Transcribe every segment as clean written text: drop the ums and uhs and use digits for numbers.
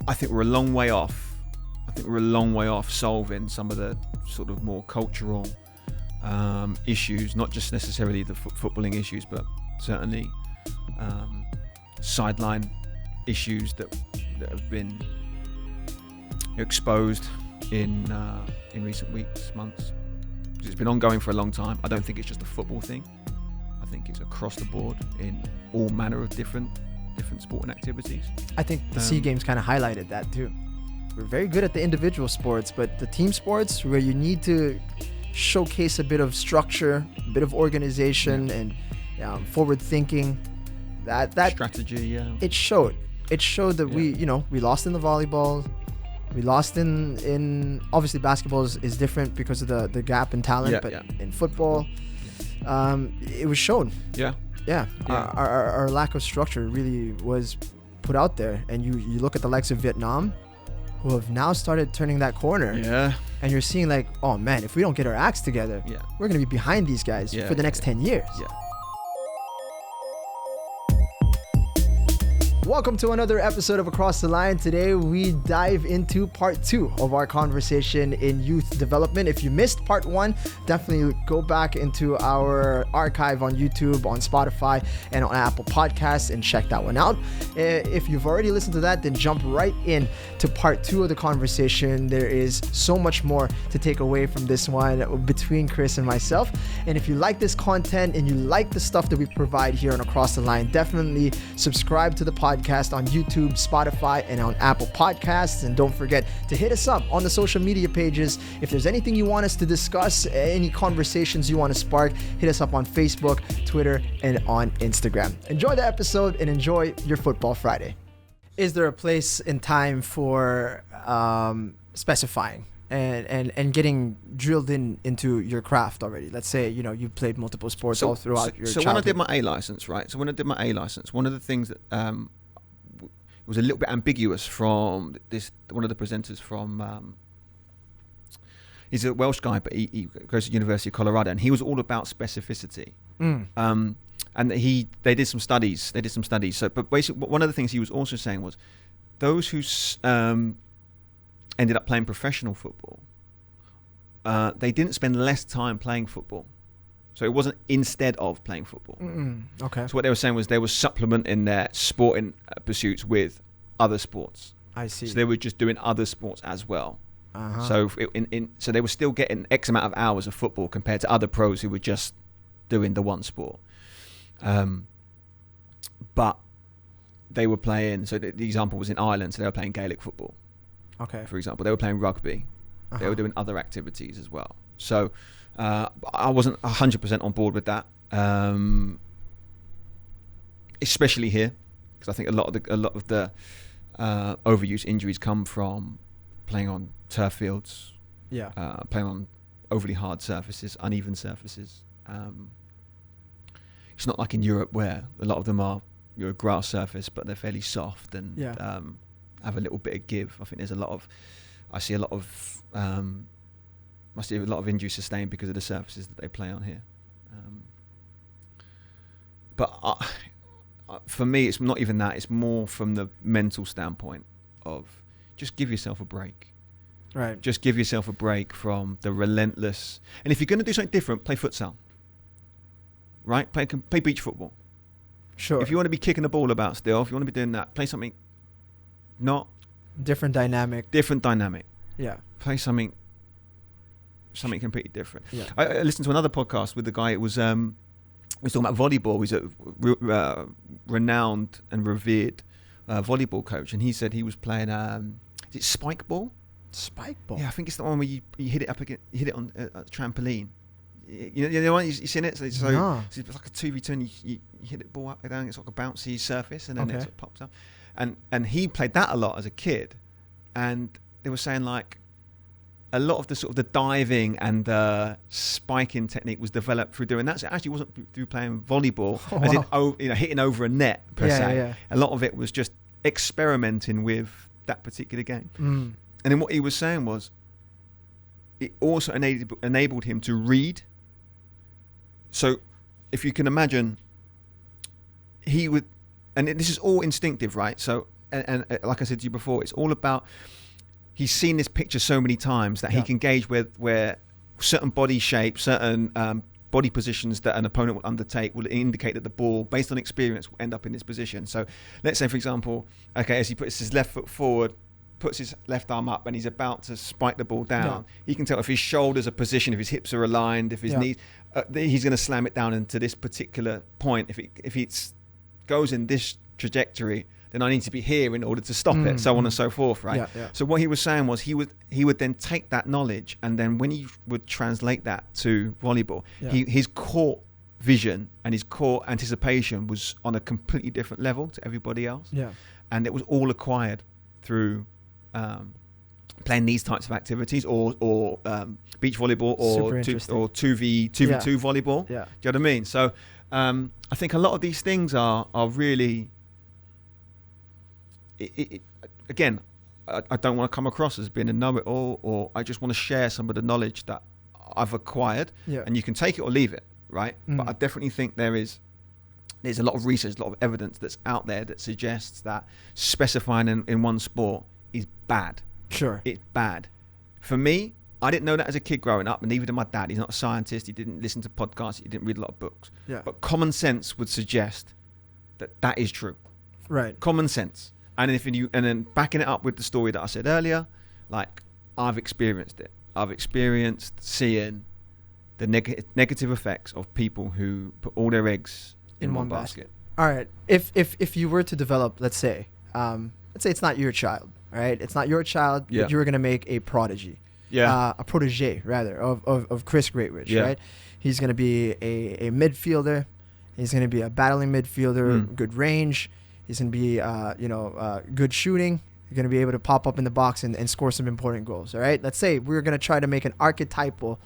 I think we're a long way off. I think we're a long way off solving some of the sort of more cultural issues, not just necessarily the footballing issues, but certainly sideline issues that have been exposed in recent weeks, months. It's been ongoing for a long time. I don't think it's just a football thing. I think it's across the board in all manner of different sporting activities. I think the SEA Games kind of highlighted that too. We're very good at the individual sports, but the team sports where you need to showcase a bit of structure, a bit of organization, and forward thinking, that strategy. Yeah, it showed that we lost in the volleyball. We lost in obviously basketball is different because of the gap in talent, but in football, it was shown. Our lack of structure really was put out there, and you look at the likes of Vietnam, who have now started turning that corner. And you're seeing like, oh man, if we don't get our acts together, we're gonna be behind these guys for the next 10 years. Welcome to another episode of Across the Line. Today we dive into part 2 of our conversation in youth development. If you missed part 1, definitely go back into our archive on YouTube, on Spotify, and on Apple Podcasts and check that one out. If you've already listened to that, then jump right in to part 2 of the conversation. There is so much more to take away from this one between Chris and myself. And if you like this content and you like the stuff that we provide here on Across the Line, definitely subscribe to the podcast on YouTube, Spotify, and on Apple Podcasts. And don't forget to hit us up on the social media pages. If there's anything you want us to discuss, any conversations you want to spark, hit us up on Facebook, Twitter, and on Instagram. Enjoy the episode and enjoy your Football Friday. Is there a place and time for specifying and getting drilled into your craft already? Let's say, you played multiple sports all throughout your childhood. So when I did my A license, right? So when I did my A license, one of the things that was a little bit ambiguous from one of the presenters from, he's a Welsh guy, but he goes to the University of Colorado, and he was all about specificity. And they did some studies. So, but basically, one of the things he was also saying was, those who ended up playing professional football, they didn't spend less time playing football. So it wasn't instead of playing football. Okay. So what they were saying was they were supplementing their sporting pursuits with other sports. I see. So they were just doing other sports as well. Uh-huh. So so they were still getting X amount of hours of football compared to other pros who were just doing the one sport. But they were playing, so the example was in Ireland, so they were playing Gaelic football. Okay. For example, they were playing rugby. They were doing other activities as well. So I wasn't 100% on board with that, especially here, because I think a lot of the overuse injuries come from playing on turf fields, playing on overly hard surfaces, uneven surfaces. It's not like in Europe where a lot of them are grass surface, but they're fairly soft and have a little bit of give. I think I see a lot of injuries sustained because of the surfaces that they play on here. But for me, it's not even that. It's more from the mental standpoint of just give yourself a break. Right. Just give yourself a break from the relentless. And if you're going to do something different, play futsal. Right? Play beach football. Sure. If you want to be kicking the ball about still, if you want to be doing that, play something not... Different dynamic. Yeah. Play something completely different. Yeah. I listened to another podcast with the guy. It was he was talking about volleyball. He's a renowned and revered volleyball coach, and he said he was playing is it spike ball? Spike ball. Yeah, I think it's the one where you hit it up again, you hit it on a trampoline. You know the one you've seen it. So it's like a 2v2. You hit the ball up and down. It's like a bouncy surface, and then it sort of pops up. And he played that a lot as a kid, and they were saying like a lot of the sort of the diving and the spiking technique was developed through doing that. So it actually wasn't through playing volleyball, in hitting over a net per se. Yeah. A lot of it was just experimenting with that particular game. And then what he was saying was, it also enabled him to read. So if you can imagine, he would, and this is all instinctive, right? So and like I said to you before, it's all about, he's seen this picture so many times that he can gauge where certain body shapes, certain body positions that an opponent will undertake will indicate that the ball, based on experience, will end up in this position. So let's say, for example, okay, as he puts his left foot forward, puts his left arm up, and he's about to spike the ball down, he can tell if his shoulders are positioned, if his hips are aligned, if his knees, he's going to slam it down into this particular point. If it goes in this trajectory, then I need to be here in order to stop it, so on and so forth, right? So what he was saying was he would then take that knowledge, and then when he would translate that to volleyball, his court vision and his court anticipation was on a completely different level to everybody else. And it was all acquired through playing these types of activities, or beach volleyball, or 2v2 volleyball. Do you know what I mean? So I think a lot of these things are really, again, I don't want to come across as being a know-it-all, or I just want to share some of the knowledge that I've acquired, and you can take it or leave it, right? But I definitely think there's a lot of research, a lot of evidence that's out there that suggests that specifying in one sport is bad. It's bad. For me, I didn't know that as a kid growing up, and neither did my dad. He's not a scientist. He didn't listen to podcasts. He didn't read a lot of books. But common sense would suggest that is true. Right. Common sense. And then backing it up with the story that I said earlier, like, I've experienced it. I've experienced seeing the negative effects of people who put all their eggs in one basket. All right. If you were to develop, let's say it's not your child, right? It's not your child, but you were going to make a prodigy. A protege, rather, of Chris Greatwich, right? He's going to be a midfielder. He's going to be a battling midfielder, good range. He's going to be, good shooting. You're going to be able to pop up in the box and score some important goals, all right? Let's say we're going to try to make an archetypal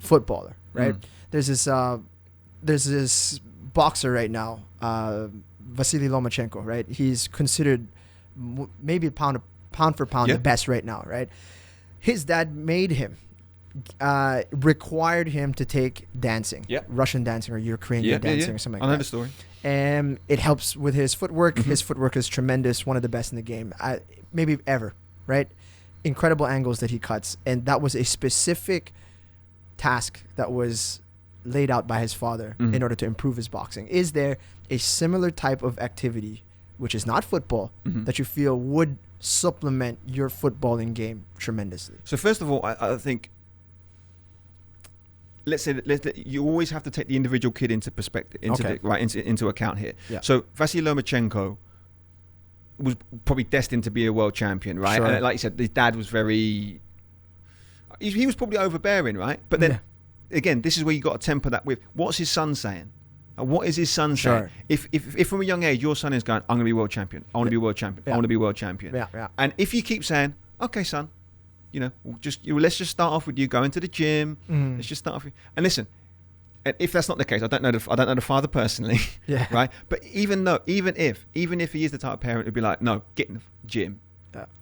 footballer, right? There's this boxer right now, Vasily Lomachenko, right? He's considered maybe pound for pound the best right now, right? His dad made him, required him to take dancing, Russian dancing or Ukrainian dancing or something like that. I know the story. And it helps with his footwork. His footwork is tremendous, one of the best in the game, maybe ever, right? Incredible angles that he cuts. And that was a specific task that was laid out by his father in order to improve his boxing. Is there a similar type of activity, which is not football, that you feel would supplement your footballing game tremendously? So first of all, I think, let's say that you always have to take the individual kid into perspective, into account here. So Vasily Lomachenko was probably destined to be a world champion, right? And like you said, his dad was he was probably overbearing, right? But then again, this is where you got to temper that with what's his son saying. What is his son saying? If from a young age your son is going, I'm going to be world champion, I want to be world champion, I want to be world champion, and if you keep saying, okay, son, let's just start off with you going to the gym. Let's just start off with, and listen. And if that's not the case, I don't know the father personally, right? But even if he is the type of parent who'd be like, no, get in the gym,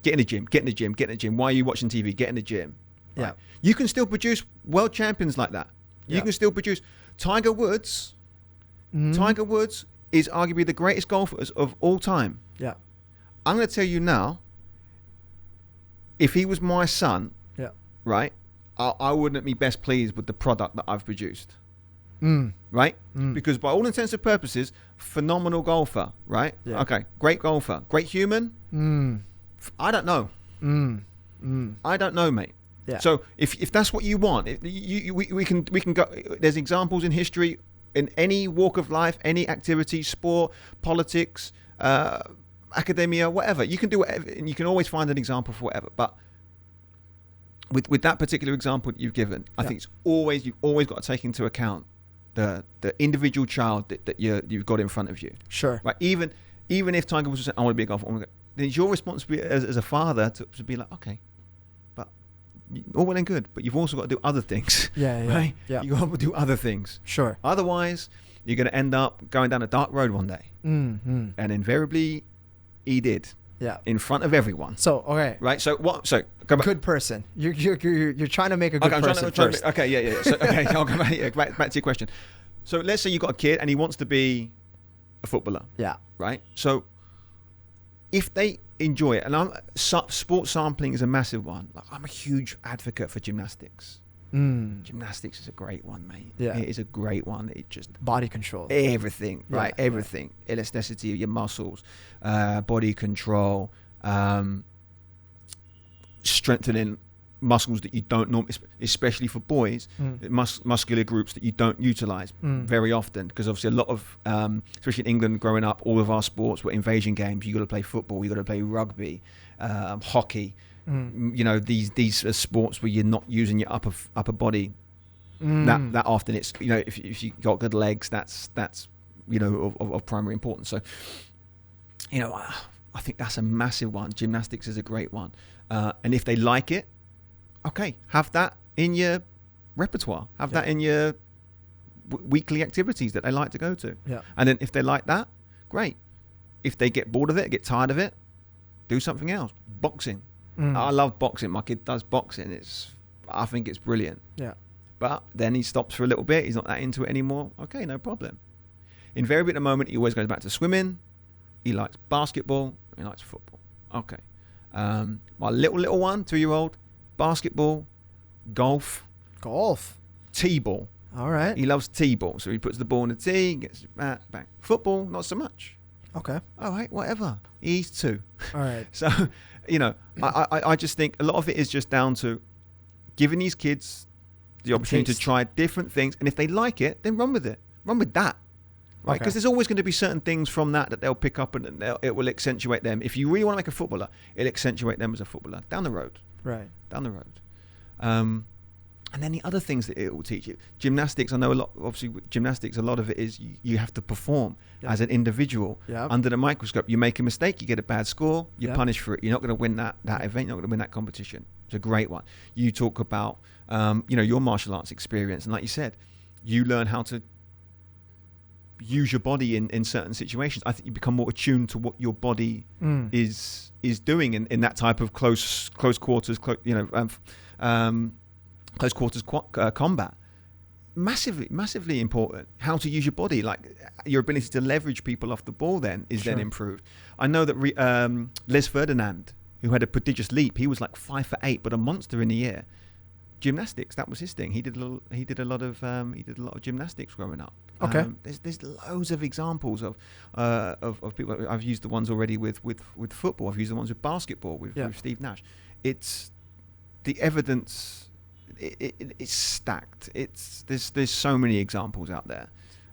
get in the gym, get in the gym, get in the gym. Why are you watching TV? Get in the gym. Right? You can still produce world champions like that. You can still produce Tiger Woods. Tiger Woods is arguably the greatest golfer of all time. I'm going to tell you now, if he was my son, right, I wouldn't be best pleased with the product that I've produced. Right? Because by all intents and purposes, phenomenal golfer, right? Okay, great golfer. Great human? I don't know. I don't know, mate. So if that's what you want, we can go. There's examples in history, in any walk of life, any activity, sport, politics, academia, whatever. You can do whatever, and you can always find an example for whatever. But with that particular example that you've given, I think you've always got to take into account the individual child that you've got in front of you. Right. Even if Tiger was saying, I want to be a golfer, then it's your responsibility as a father to be like, okay, but all well and good, but you've also got to do other things. Right? You got to do other things. Otherwise, you're going to end up going down a dark road one day. And invariably, he did. In front of everyone. So okay. Right. So what? So good person. You're trying to make a good person first. Okay. So okay, I'll go back to your question. So let's say you got a kid and he wants to be a footballer. Right. So if they enjoy it, and sports sampling is a massive one. Like, I'm a huge advocate for gymnastics. Gymnastics is a great one, mate. Yeah. It is a great one. It just body control. Everything, right? Everything. Elasticity of your muscles, body control, strengthening muscles that you don't normally, especially for boys, muscular groups that you don't utilize very often, because obviously a lot of, especially in England growing up, all of our sports were invasion games. You got to play football, you got to play rugby, hockey. You know, these are sports where you're not using your upper body that often. It's, you know, if you got good legs, that's you know, of primary importance. So, you know, I think that's a massive one. Gymnastics is a great one, and if they like it, okay, have that in your repertoire. Have that in your weekly activities that they like to go to. Yeah. And then if they like that, great. If they get bored of it, get tired of it, do something else. Boxing. I love boxing. My kid does boxing. I think it's brilliant. Yeah. But then he stops for a little bit. He's not that into it anymore. Okay, no problem. Invariably at the moment, he always goes back to swimming. He likes basketball. He likes football. Okay. My little one, 2-year-old, basketball, golf, t-ball. All right. He loves t-ball. So he puts the ball in the tee, gets back. Football, not so much. Okay. All right, whatever. He's 2. All right. So, you know, I just think a lot of it is just down to giving these kids the opportunity to try different things. And if they like it, then run with it. Run with that. Right? Because there's always going to be certain things from that they'll pick up, and it will accentuate them. If you really want to make a footballer, it'll accentuate them as a footballer down the road. Right. Down the road. And then the other things that it will teach you. Gymnastics, I know a lot, obviously with gymnastics, a lot of it is you have to perform as an individual under the microscope. You make a mistake, you get a bad score, you're punished for it. You're not going to win that event, you're not going to win that competition. It's a great one. You talk about, you know, your martial arts experience. And like you said, you learn how to use your body in certain situations. I think you become more attuned to what your body is doing in that type of close quarters, close quarters combat. Massively important. How to use your body, like your ability to leverage people off the ball then is then improved. I know that Les Ferdinand, who had a prodigious leap, he was like 5'8", but a monster in the air. Gymnastics, that was his thing. He did a lot of gymnastics growing up. Okay. There's loads of examples of people. I've used the ones already with football. I've used the ones with basketball with Steve Nash. It's the evidence. It's stacked. There's so many examples out there,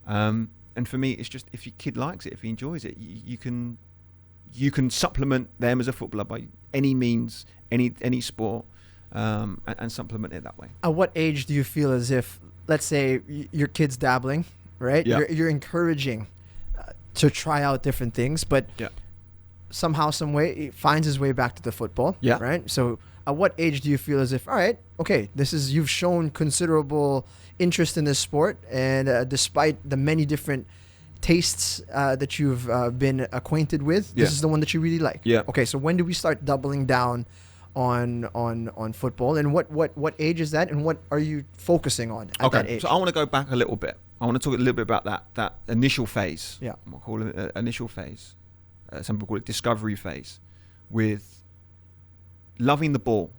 and for me, it's just if your kid likes it, if he enjoys it, you can supplement them as a footballer by any means, any sport, and supplement it that way. At what age do you feel as if, let's say, your kid's dabbling, right? Yeah. You're encouraging to try out different things, but somehow, some way, he finds his way back to the football. Yeah. Right. So, at what age do you feel as if, all right, okay, you've shown considerable interest in this sport, and despite the many different tastes that you've been acquainted with, this is the one that you really like. Yeah. Okay. So when do we start doubling down on football, and what age is that, and what are you focusing on at that age? So I want to go back a little bit. I want to talk a little bit about that initial phase. Yeah. We'll call it initial phase. Some people call it discovery phase, with loving the ball,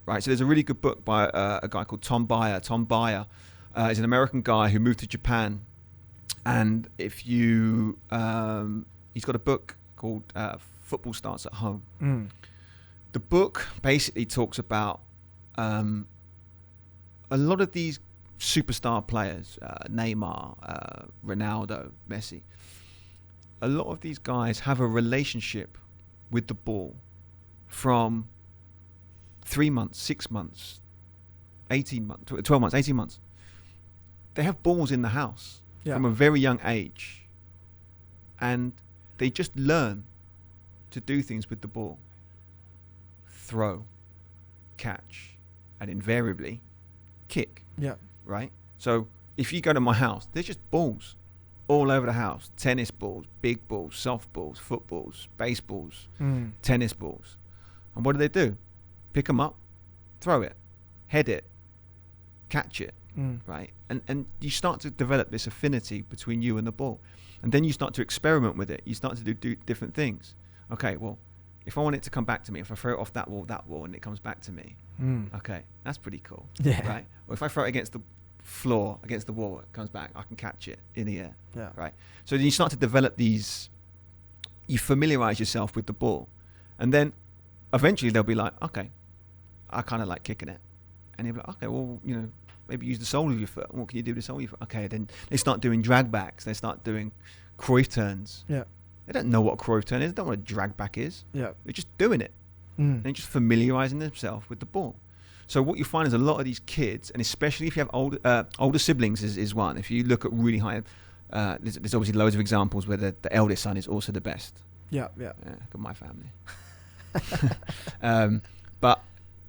right? So there's a really good book by a guy called Tom Byer. Tom Byer is an American guy who moved to Japan, and if you, he's got a book called Football Starts at Home. The book basically talks about a lot of these superstar players, Neymar, Ronaldo, Messi. A lot of these guys have a relationship with the ball from 3 months, 6 months, 18 months, 12 months, 18 months. They have balls in the house from a very young age, and they just learn to do things with the ball. Throw, catch, and invariably kick. Yeah. Right? So if you go to my house, there's just balls all over the house. Tennis balls, big balls, softballs, footballs, baseballs, tennis balls. And what do? Pick them up, throw it, head it, catch it, right? And you start to develop this affinity between you and the ball. And then you start to experiment with it. You start to do different things. okay, well, if I want it to come back to me, if I throw it off that wall, and it comes back to me, okay, that's pretty cool, right? Or if I throw it against the floor, against the wall, it comes back, I can catch it in the air, right? So then you start to develop these, you familiarize yourself with the ball, and then eventually they'll be like, okay, I kind of like kicking it, and you'll be like, okay, well, you know, maybe use the sole of your foot. What can you do with the sole of your foot? Okay, then they start doing drag backs, they start doing Cruyff turns. Yeah. They don't know what a Cruyff turn is, they don't know what a drag back is. Yeah. They're just doing it. They're just familiarizing themselves with the ball. So what you find is a lot of these kids, and especially if you have older siblings is one. If you look at really high, there's obviously loads of examples where the eldest son is also the best. Yeah. Look at my family. But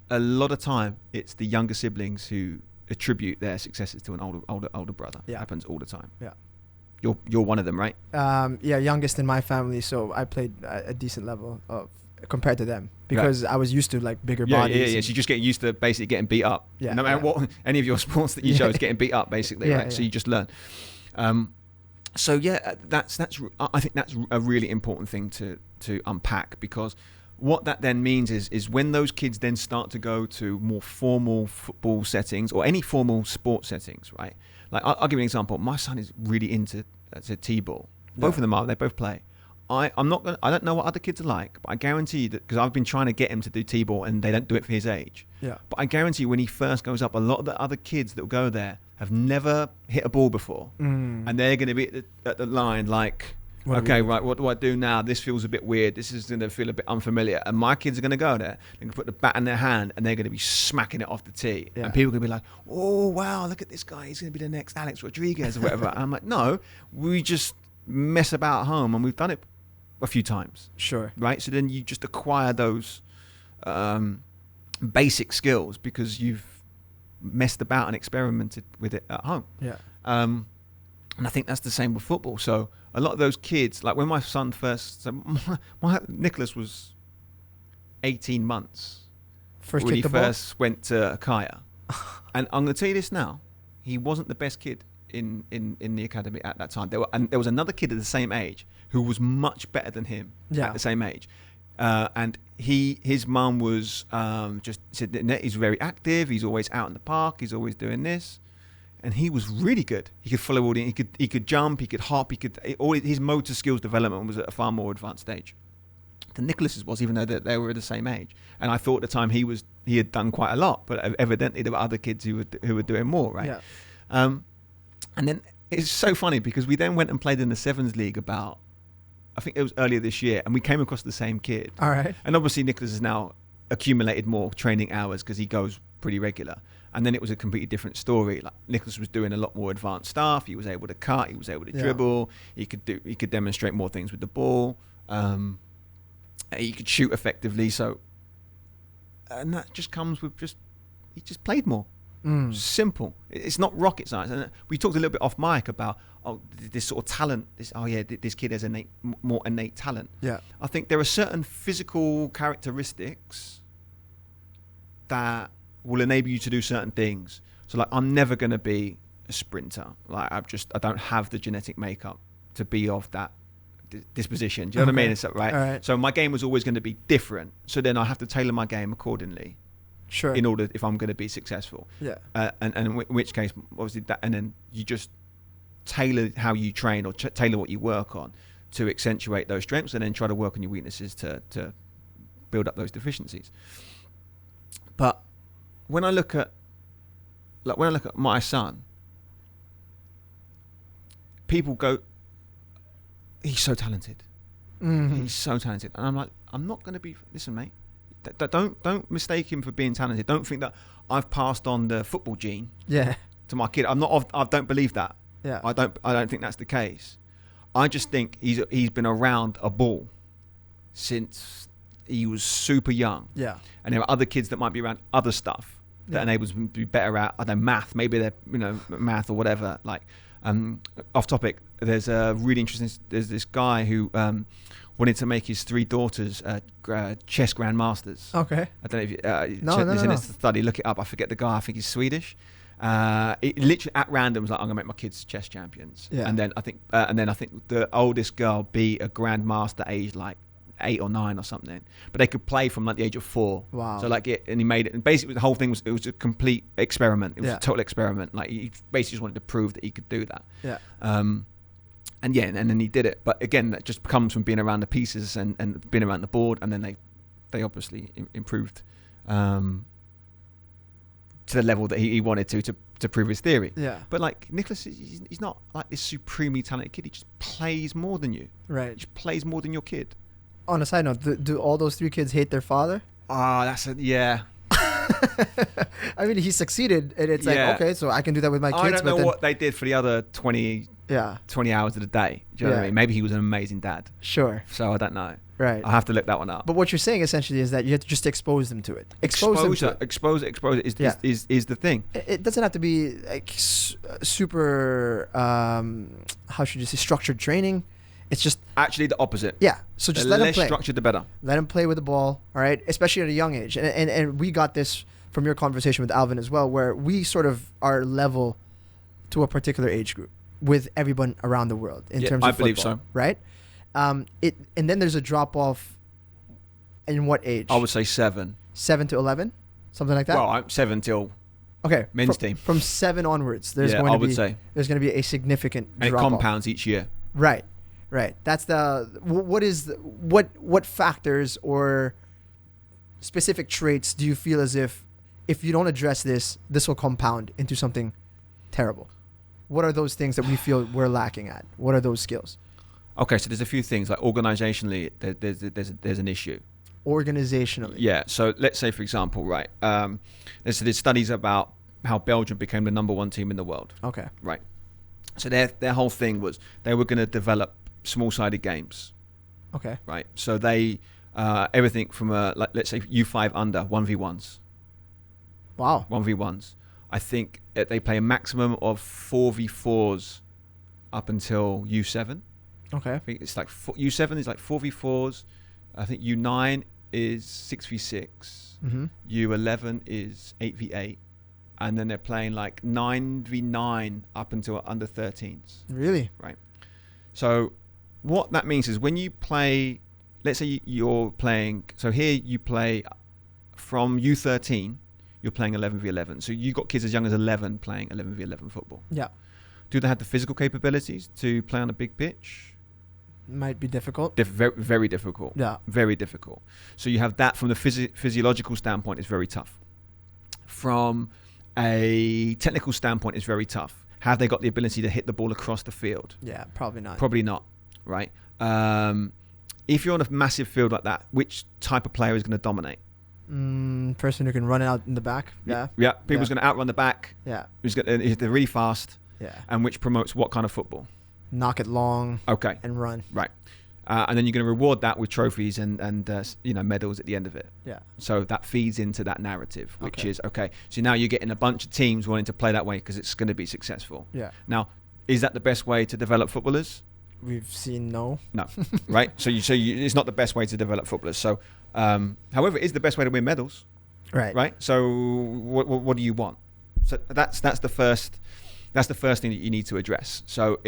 a lot of time, it's the younger siblings who attribute their successes to an older brother. It happens all the time. Yeah. You're one of them, right? Youngest in my family, so I played a decent level of compared to them because I was used to like bigger bodies. Yeah. So you just get used to basically getting beat up. Yeah. No matter what, any of your sports that you chose, getting beat up basically, right? So you just learn. That's I think that's a really important thing to unpack, because what that then means is when those kids then start to go to more formal football settings or any formal sport settings, right? Like I'll give you an example. My son is really into T-ball. Both of them are. They both play. I don't know what other kids are like, but I guarantee you that, because I've been trying to get him to do T-ball and they don't do it for his age. Yeah. But I guarantee you when he first goes up, a lot of the other kids that will go there have never hit a ball before, and they're going to be at the line like, okay, right, what do I do now? This feels a bit weird. This is going to feel a bit unfamiliar. And my kids are going to go there. They're going to put the bat in their hand and they're going to be smacking it off the tee. Yeah. And people are going to be like, oh, wow, look at this guy. He's going to be the next Alex Rodriguez or whatever. And I'm like, no, we just mess about at home, and we've done it a few times. Sure. Right? So then you just acquire those basic skills because you've messed about and experimented with it at home. Yeah. And I think that's the same with football. So a lot of those kids, like when my son first, so my Nicholas was 18 months when he first went to Akaya. And I'm going to tell you this now, he wasn't the best kid in the academy at that time. There was another kid at the same age who was much better than him at the same age. And his mum was just said that he's very active, he's always out in the park, he's always doing this. And he was really good. He could follow all he could jump, he could hop, all his motor skills development was at a far more advanced stage than Nicholas's was, even though they were the same age. And I thought at the time he had done quite a lot, but evidently there were other kids who were doing more, right? Yeah. And then it's so funny because we then went and played in the Sevens League about, I think it was earlier this year, and we came across the same kid. All right. And obviously Nicholas has now accumulated more training hours because he goes pretty regular. And then it was a completely different story. Like Nicholas was doing a lot more advanced stuff. He was able to cut. He was able to dribble. He could demonstrate more things with the ball. He could shoot effectively. So, and that just comes with he just played more. Simple. It's not rocket science. And we talked a little bit off mic about this sort of talent. This kid has more innate talent. Yeah. I think there are certain physical characteristics that will enable you to do certain things. So like, I'm never going to be a sprinter. Like I don't have the genetic makeup to be of that disposition. Do you know what I mean? It's right? All right. So my game was always going to be different. So then I have to tailor my game accordingly. Sure. In order, if I'm going to be successful. Yeah. And in which case, obviously that, and then you just tailor how you train or tailor what you work on to accentuate those strengths, and then try to work on your weaknesses to build up those deficiencies. But when I look at my son, people go, he's so talented. Mm-hmm. He's so talented. And I'm like, I'm not going to be, listen, mate, don't mistake him for being talented. Don't think that I've passed on the football gene to my kid. I don't believe that. Yeah. I don't think that's the case. I just think he's been around a ball since he was super young. Yeah. And there are other kids that might be around other stuff that enables them to be better at, I don't know, math. Maybe they're, math or whatever. Like, off topic, there's this guy who wanted to make his 3 daughters chess grandmasters. Okay. I don't know if you, no. In a study, look it up. I forget the guy. I think he's Swedish. It literally at random was like, I'm gonna make my kids chess champions. Yeah. And then I think the oldest girl be a grandmaster aged like 8 or 9 or something, but they could play from like the age of 4. Wow. So like and he made it, and basically the whole thing was, it was a complete experiment. It was a total experiment. Like he basically just wanted to prove that he could do that. Yeah. And then he did it. But again, that just comes from being around the pieces and being around the board, and then they obviously improved to the level that he wanted to prove his theory. Yeah. But like Nicholas, he's not like this supremely talented kid. He just plays more than you. Right. He just plays more than your kid. On a side note, do all those 3 kids hate their father? Yeah. I mean, he succeeded, and it's like, okay, so I can do that with my kids. I don't know what they did for the other 20 hours of the day. Do you know what I mean? Maybe he was an amazing dad. Sure. So I don't know. Right. I'll have to look that one up. But what you're saying essentially is that you have to just expose them to it. Exposure is the thing. It doesn't have to be like super, how should you say, structured training. It's just actually the opposite. Yeah. So just let them play. The less structured, the better. Let them play with the ball. All right. Especially at a young age. And we got this from your conversation with Alvin as well, where we sort of are level to a particular age group with everyone around the world in terms of football. I believe so. Right. And then there's a drop off. In what age? I would say 7. 7 to 11, something like that. Well, I'm 7 till. Okay. Men's team. From 7 onwards, there's going to be a significant drop off. And it compounds each year. Right. Right. That's what factors or specific traits do you feel as if you don't address this will compound into something terrible? What are those things that we feel we're lacking at? What are those skills? Okay, so there's a few things. Like organizationally, there's an issue. Organizationally. Yeah. So let's say, for example, right, there's studies about how Belgium became the number 1 team in the world. Okay. Right. So their whole thing was they were going to develop small-sided games. Okay. Right. So they everything from let's say U5 under 1v1s. Wow. 1v1s. I think they play a maximum of 4v4s up until U7. Okay. I think it's like U7 is like 4v4s. I think U9 is 6v6. Mm-hmm. U11 is 8v8. And then they're playing like 9v9 up until under 13s. Really? Right. So what that means is when you play, let's say you're playing, so here you play from U13, you're playing 11v11. So you've got kids as young as 11 playing 11v11 football. Yeah. Do they have the physical capabilities to play on a big pitch? Might be difficult. Very, very difficult. Yeah. Very difficult. So you have that from the physiological standpoint, it's very tough. From a technical standpoint, it's very tough. Have they got the ability to hit the ball across the field? Yeah, probably not. Probably not, right? If you're on a massive field like that, which type of player is going to dominate? Person who can run out in the back. Yeah. Yeah. People's going to outrun the back. Yeah. They're really fast. Yeah. And which promotes what kind of football? Knock it long. Okay. And run. Right. And then you're going to reward that with trophies and medals at the end of it. Yeah. So that feeds into that narrative, which is, okay, so now you're getting a bunch of teams wanting to play that way because it's going to be successful. Yeah. Now, is that the best way to develop footballers? We've seen no. No. Right? So it's not the best way to develop footballers. So, however, it is the best way to win medals. Right. Right? So what do you want? So that's the first thing that you need to address. So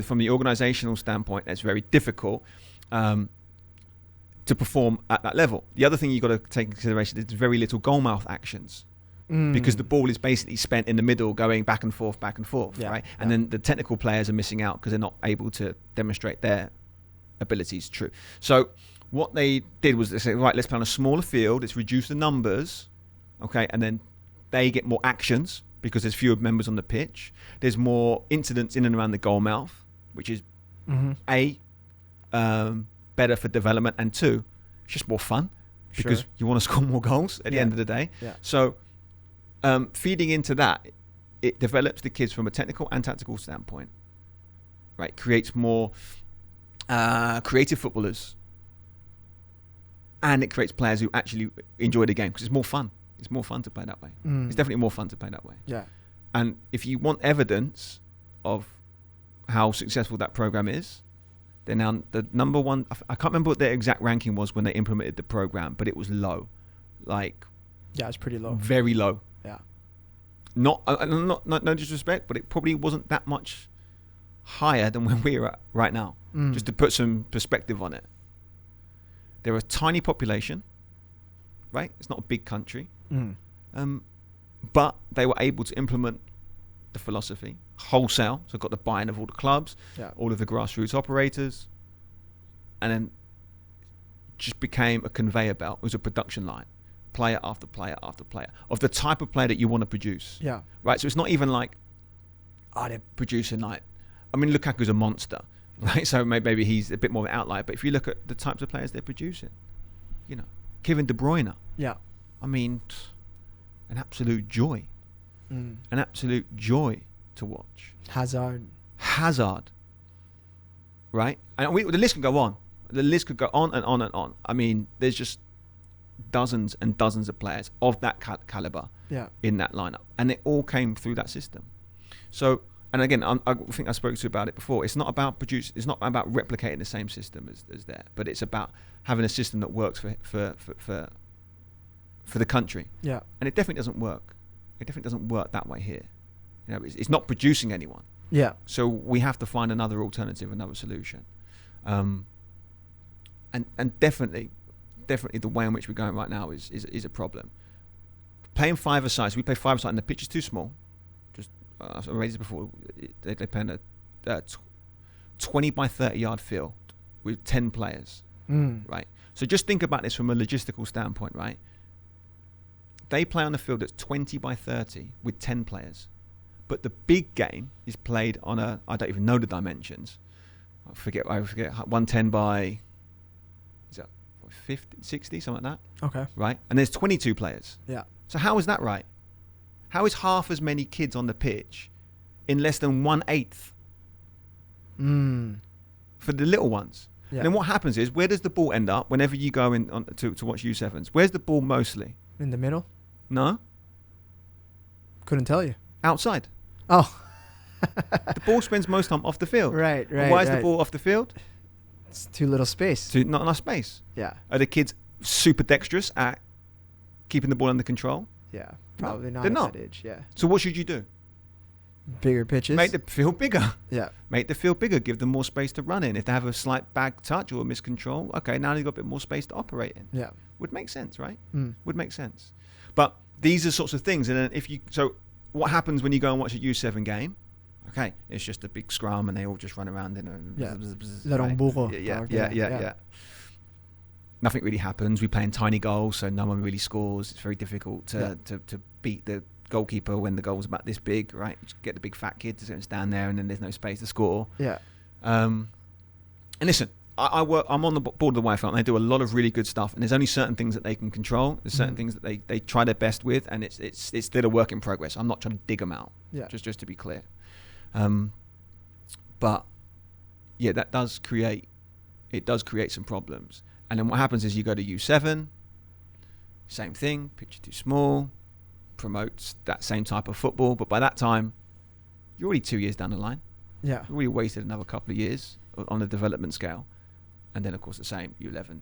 from the organizational standpoint, it's very difficult to perform at that level. The other thing you've got to take into consideration is there's very little goal mouth actions because the ball is basically spent in the middle going back and forth, right? And then the technical players are missing out because they're not able to demonstrate their abilities true. So what they did was they said, right, let's play on a smaller field, let's reduce the numbers, okay, and then they get more actions because there's fewer members on the pitch. There's more incidents in and around the goal mouth, which is better for development, and 2, it's just more fun because you want to score more goals at the end of the day. Yeah. So feeding into that, it develops the kids from a technical and tactical standpoint, right? Creates more creative footballers, and it creates players who actually enjoy the game because it's more fun. It's more fun to play that way. It's definitely more fun to play that way. Yeah. And if you want evidence of how successful that program is, then now the number one, I can't remember what their exact ranking was when they implemented the program, but it was low. It's pretty low. Very low. Yeah. Not no disrespect, but it probably wasn't that much higher than where we're at right now. Just to put some perspective on it. They're a tiny population, right? It's not a big country. But they were able to implement the philosophy wholesale. So got the buy-in of all the clubs, all of the grassroots operators, and then just became a conveyor belt. It was a production line, player after player after player, of the type of player that you want to produce. Yeah. Right. So it's not even like, they're producing like, I mean, Lukaku's a monster, right? So maybe he's a bit more of an outlier. But if you look at the types of players they're producing, Kevin De Bruyne. Yeah. I mean, an absolute joy. An absolute joy to watch. Hazard. Right? And the list can go on. The list could go on and on and on. I mean, there's just dozens and dozens of players of that caliber in that lineup. And it all came through that system. So, and again, I think I spoke to you about it before. It's not about it's not about replicating the same system as there, but it's about having a system that works for the country. Yeah. And it definitely doesn't work. It definitely doesn't work that way here. It's not producing anyone. Yeah. So we have to find another alternative, another solution. And definitely the way in which we're going right now is a problem. Playing five-a-side, so we play five-a-side and the pitch is too small. Just I've raised this before. They play in a 20 by 30 yard field with 10 players. Right. So just think about this from a logistical standpoint, right? They play on a field that's 20 by 30 with 10 players. But the big game is played on I don't even know the dimensions. I forget 110 by, is that 50, 60, something like that? Okay. Right? And there's 22 players. Yeah. So how is that right? How is half as many kids on the pitch in less than 1/8 for the little ones? Yeah. And then what happens is, where does the ball end up whenever you go in to watch U7s? Where's the ball mostly? In the middle? No. Couldn't tell you. Outside. Oh. The ball spends most time off the field. Right. Why is the ball off the field? It's too little space. Not enough space. Yeah. Are the kids super dexterous at keeping the ball under control? Yeah. Probably not they're at not. that age. Yeah. So what should you do? Bigger pitches. Make the field bigger. Yeah. Make the field bigger. Give them more space to run in. If they have a slight bag touch or a miscontrol, okay, now they've got a bit more space to operate in. Yeah. Would make sense, right? Would make sense. But these are sorts of things. And then so what happens when you go and watch a U7 game? Okay, it's just a big scrum and they all just run around in Yeah. Nothing really happens. We play in tiny goals, so no one really scores. It's very difficult to beat the goalkeeper when the goal's about this big, right? Just get the big fat kid to stand there and then there's no space to score. Yeah. And listen, I'm on the board of the Wi-Fi and they do a lot of really good stuff, and there's only certain things that they can control. There's certain things that they try their best with, and it's still a work in progress. I'm not trying to dig them out. Yeah. Just to be clear. But yeah, that does create some problems. And then what happens is you go to U7, same thing, pitch too small, promotes that same type of football, but by that time you're already 2 years down the line. Yeah. You've already wasted another couple of years on the development scale. And then of course the same, U11,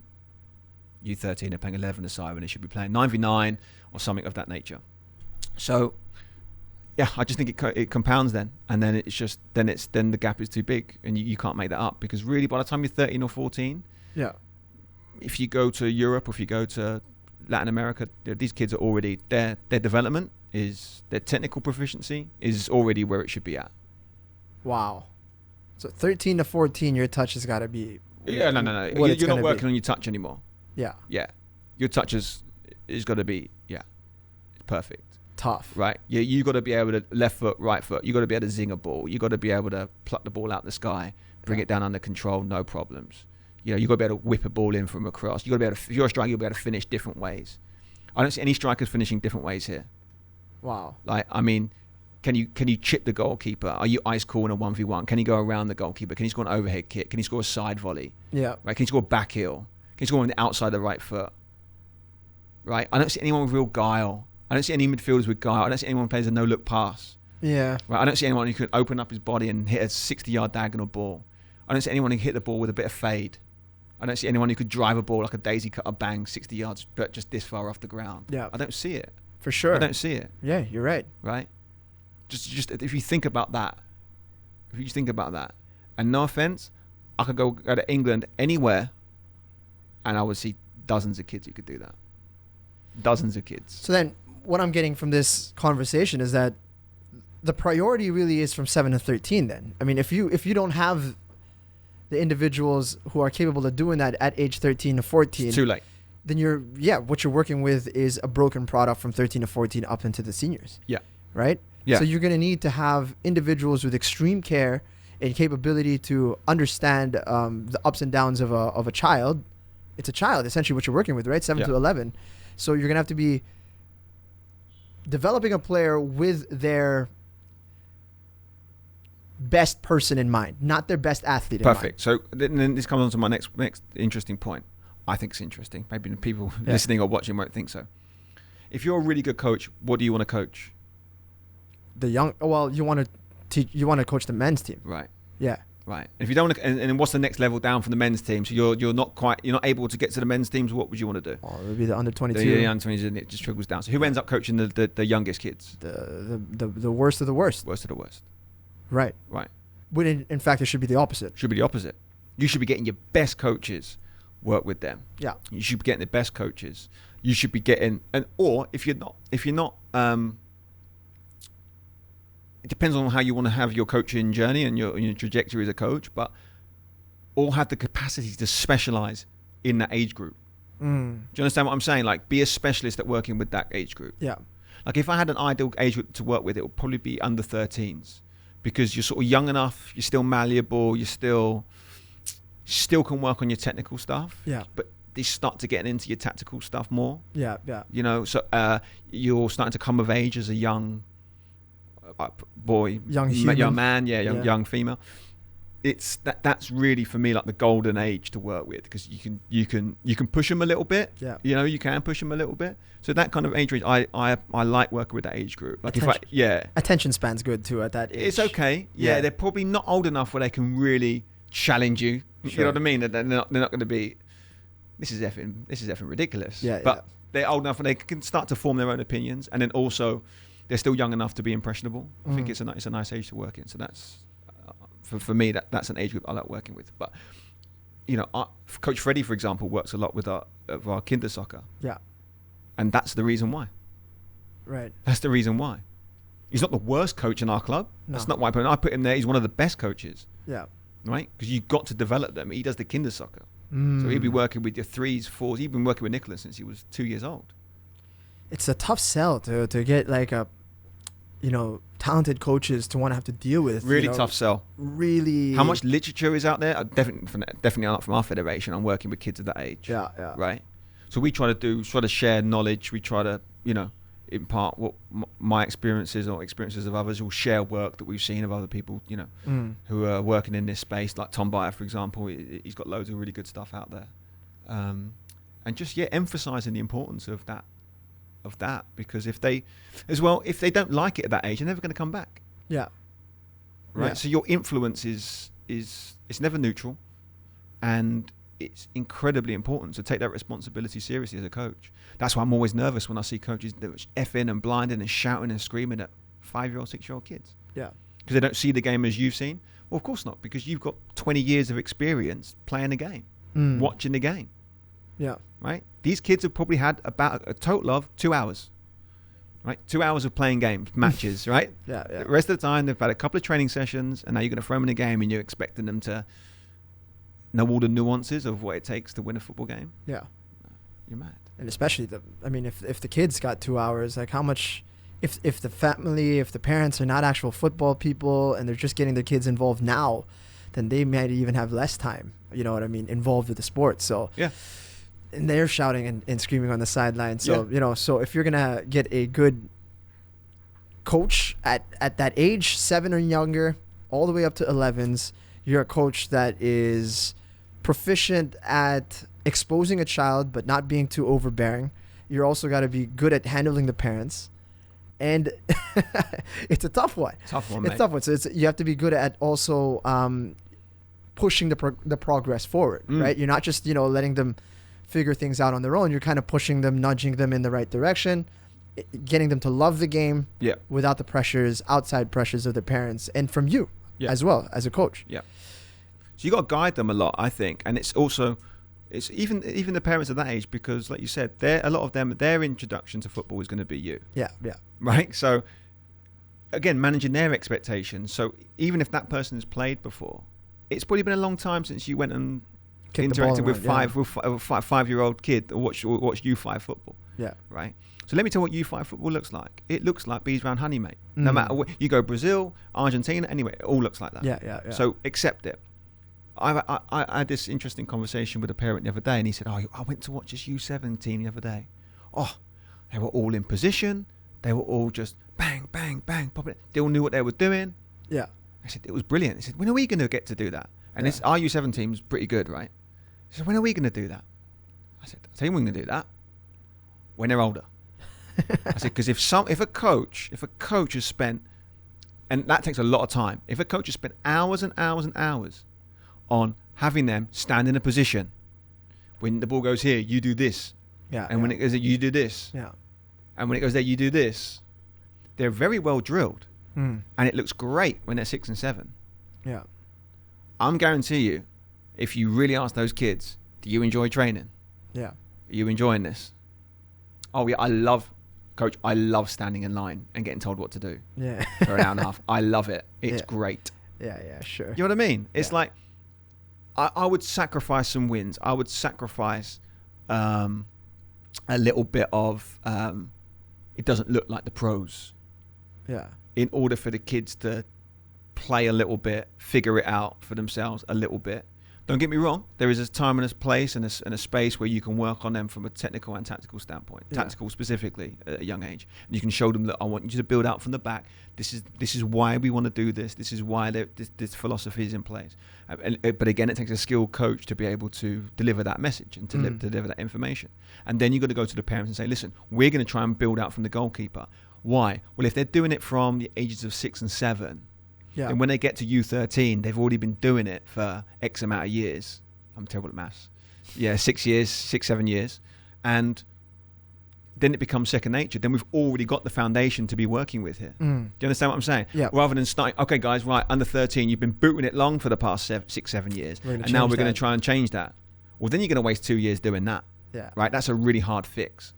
U13 are playing 11 aside when they should be playing 9v9 or something of that nature. So yeah, I just think it compounds then, and then then the gap is too big, and you can't make that up, because really by the time you're 13 or 14, yeah, if you go to Europe or if you go to Latin America, these kids are already their development is their technical proficiency is already where it should be at. Wow. So 13 to 14, your touch has got to be. Yeah, no. You're not working on your touch anymore. Yeah. Yeah, your touch is got to be perfect. Tough. Right. Yeah, you got to be able to left foot, right foot. You got to be able to zing a ball. You got to be able to pluck the ball out the sky, bring it down under control, no problems. You got to be able to whip a ball in from across. You got to be able to. If you're a striker, you'll be able to finish different ways. I don't see any strikers finishing different ways here. Wow. Like, I mean, can you chip the goalkeeper? Are you ice cool in a 1v1? Can you go around the goalkeeper? Can you score an overhead kick? Can you score a side volley? Yeah. Right. Can you score a back heel? Can you score on the outside of the right foot? Right. I don't see anyone with real guile. I don't see any midfielders with guile. I don't see anyone who plays a no-look pass. Yeah. Right. I don't see anyone who can open up his body and hit a 60-yard diagonal ball. I don't see anyone who can hit the ball with a bit of fade. I don't see anyone who could drive a ball like a daisy cutter, bang 60 yards, but just this far off the ground. Yeah. I don't see it. For sure. I don't see it. Yeah, you're right. Right? Just if you think about that, and no offense, I could go to England anywhere And I would see dozens of kids who could do that. Dozens of kids. So then what I'm getting from this conversation is that the priority really is from 7 to 13 then. I mean, if you don't have the individuals who are capable of doing that at age 13 to 14, it's too late. Then what you're working with is a broken product from 13 to 14 up into the seniors. Yeah. Right? Yeah. So you're going to need to have individuals with extreme care and capability to understand the ups and downs of a child. It's a child, essentially, what you're working with, right? 7 to 11. So you're going to have to be developing a player with their best person in mind, not their best athlete in mind. Perfect. So then this comes on to my next interesting point. I think it's interesting. Maybe the people listening or watching won't think so. If you're a really good coach, what do you want to coach? The young. Well, you want to teach. You want to coach the men's team. Right. Yeah. Right. If you don't want to, and then what's the next level down for the men's team? So you're not able to get to the men's teams. What would you want to do? Oh, it would be the under 22. The under 22, and it just trickles down. So who ends up coaching the youngest kids? The worst of the worst. Worst of the worst. Right. Right. When in fact it should be the opposite. Should be the opposite. You should be getting your best coaches. Work with them. Yeah. You should be getting the best coaches. You should be getting, or if you're not, it depends on how you want to have your coaching journey and your trajectory as a coach, but all have the capacity to specialize in that age group. Do you understand what I'm saying? Like, be a specialist at working with that age group. Yeah. Like, if I had an ideal age group to work with, it would probably be under 13s, because you're sort of young enough, you're still malleable, you still can work on your technical stuff. Yeah. But you start to get into your tactical stuff more. Yeah. Yeah. You know, so you're starting to come of age as a young boy, young human. young man, young female. It's that's really for me like the golden age to work with, because you can push them a little bit. Yeah. You know, you can push them a little bit. So that kind of age range, I like working with that age group. Like attention span's good too at that age. It's okay. Yeah, they're probably not old enough where they can really challenge you. Sure. You know what I mean? They're not going to be. This is effing ridiculous. Yeah. But they're old enough and they can start to form their own opinions, and then also they're still young enough to be impressionable. I think it's a nice age to work in. So that's for me that's an age group I like working with. But you know, Coach Freddie, for example, works a lot with our kinder soccer. Yeah. And that's the reason why. Right. That's the reason why. He's not the worst coach in our club. No. That's not why I put him there. He's one of the best coaches. Yeah. Right? Because you've got to develop them. He does the kinder soccer. So he'll be working with your 3s, 4s. He's been working with Nicholas since he was 2 years old. It's a tough sell to get like talented coaches to want to have to deal with. Really tough sell. Really. How much literature is out there? Definitely not from our federation. I'm working with kids of that age. Yeah, yeah. Right? So we try to share knowledge. We try to, impart what my experiences or experiences of others. We'll share work that we've seen of other people, who are working in this space. Like Tom Byer, for example, he's got loads of really good stuff out there. And just, emphasizing the importance of that, because if they don't like it at that age, they're never going to come back. Yeah. Right. Yeah. So your influence is it's never neutral, and it's incredibly important to take that responsibility seriously as a coach. That's why I'm always nervous when I see coaches that are effing and blinding and shouting and screaming at 5-year-old, 6-year-old kids. Yeah. Because they don't see the game as you've seen. Well, of course not, because you've got 20 years of experience playing the game, watching the game. Yeah. Right? These kids have probably had about a total of 2 hours. Right? 2 hours of playing games, matches, right? Yeah, yeah. The rest of the time, they've had a couple of training sessions, and now you're going to throw them in a game, and you're expecting them to know all the nuances of what it takes to win a football game. Yeah. You're mad. And especially if the kids got 2 hours, like how much, if the family, if the parents are not actual football people and they're just getting their kids involved now, then they might even have less time, involved with the sport. So yeah. And they're shouting and screaming on the sideline. So, so if you're going to get a good coach at that age, 7 or younger, all the way up to 11s, you're a coach that is proficient at exposing a child but not being too overbearing. You're also got to be good at handling the parents. And it's a tough one. It's a tough one. So you have to be good at also pushing the progress forward, right? You're not just, letting them figure things out on their own. You're kind of pushing them, nudging them in the right direction, getting them to love the game without the outside pressures of their parents and from you as well as a coach. Yeah. So you got to guide them a lot, I think. And it's also It's even the parents of that age, because like you said, a lot of them, their introduction to football is going to be you. Yeah. Right. So again, managing their expectations. So even if that person has played before, it's probably been a long time since you went and interacted with a 5-year-old kid or watch U5 football. Yeah. Right. So let me tell you what U5 football looks like. It looks like bees around honey, mate. No matter where you go, Brazil, Argentina, anyway, it all looks like that. Yeah. So accept it. I had this interesting conversation with a parent the other day, and he said, "Oh, I went to watch this U7 team the other day. Oh, they were all in position. They were all just bang, bang, bang, popping. They all knew what they were doing." Yeah. I said, "It was brilliant." He said, "When are we going to get to do that?" And our U7 team's pretty good, right? He said, "When are we going to do that?" I said, "I'll tell you when we're going to do that. When they're older." I said, because if a coach has spent, and that takes a lot of time, if a coach has spent hours and hours and hours on having them stand in a position, when the ball goes here, you do this, when it goes there, you do this, and when it goes there, you do this, they're very well drilled, and it looks great when they're 6 and 7. Yeah, I'm guarantee you, if you really ask those kids, do you enjoy training? Yeah, are you enjoying this? Oh yeah, Coach, I love standing in line and getting told what to do for an hour and a half. I love it. It's great. Yeah, sure. You know what I mean? It's like, I would sacrifice some wins. I would sacrifice a little bit of, it doesn't look like the pros. Yeah. In order for the kids to play a little bit, figure it out for themselves a little bit. Don't get me wrong. There is a time and a place and a space where you can work on them from a technical and tactical standpoint. Tactical specifically at a young age. And you can show them that I want you to build out from the back. This is why we want to do this. This is why this philosophy is in place. But again, it takes a skilled coach to be able to deliver that message and to deliver that information. And then you've got to go to the parents and say, listen, we're going to try and build out from the goalkeeper. Why? Well, if they're doing it from the ages of 6 and 7, and when they get to U13, they've already been doing it for X amount of years. I'm terrible at maths. 6, 7 years. And then it becomes second nature. Then we've already got the foundation to be working with here. Do you understand what I'm saying? Yeah. Rather than starting, okay, guys, right, under 13, you've been booting it long for the past 6, 7 years. And now we're going to try and change that. Well, then you're going to waste 2 years doing that. Yeah. Right? That's a really hard fix.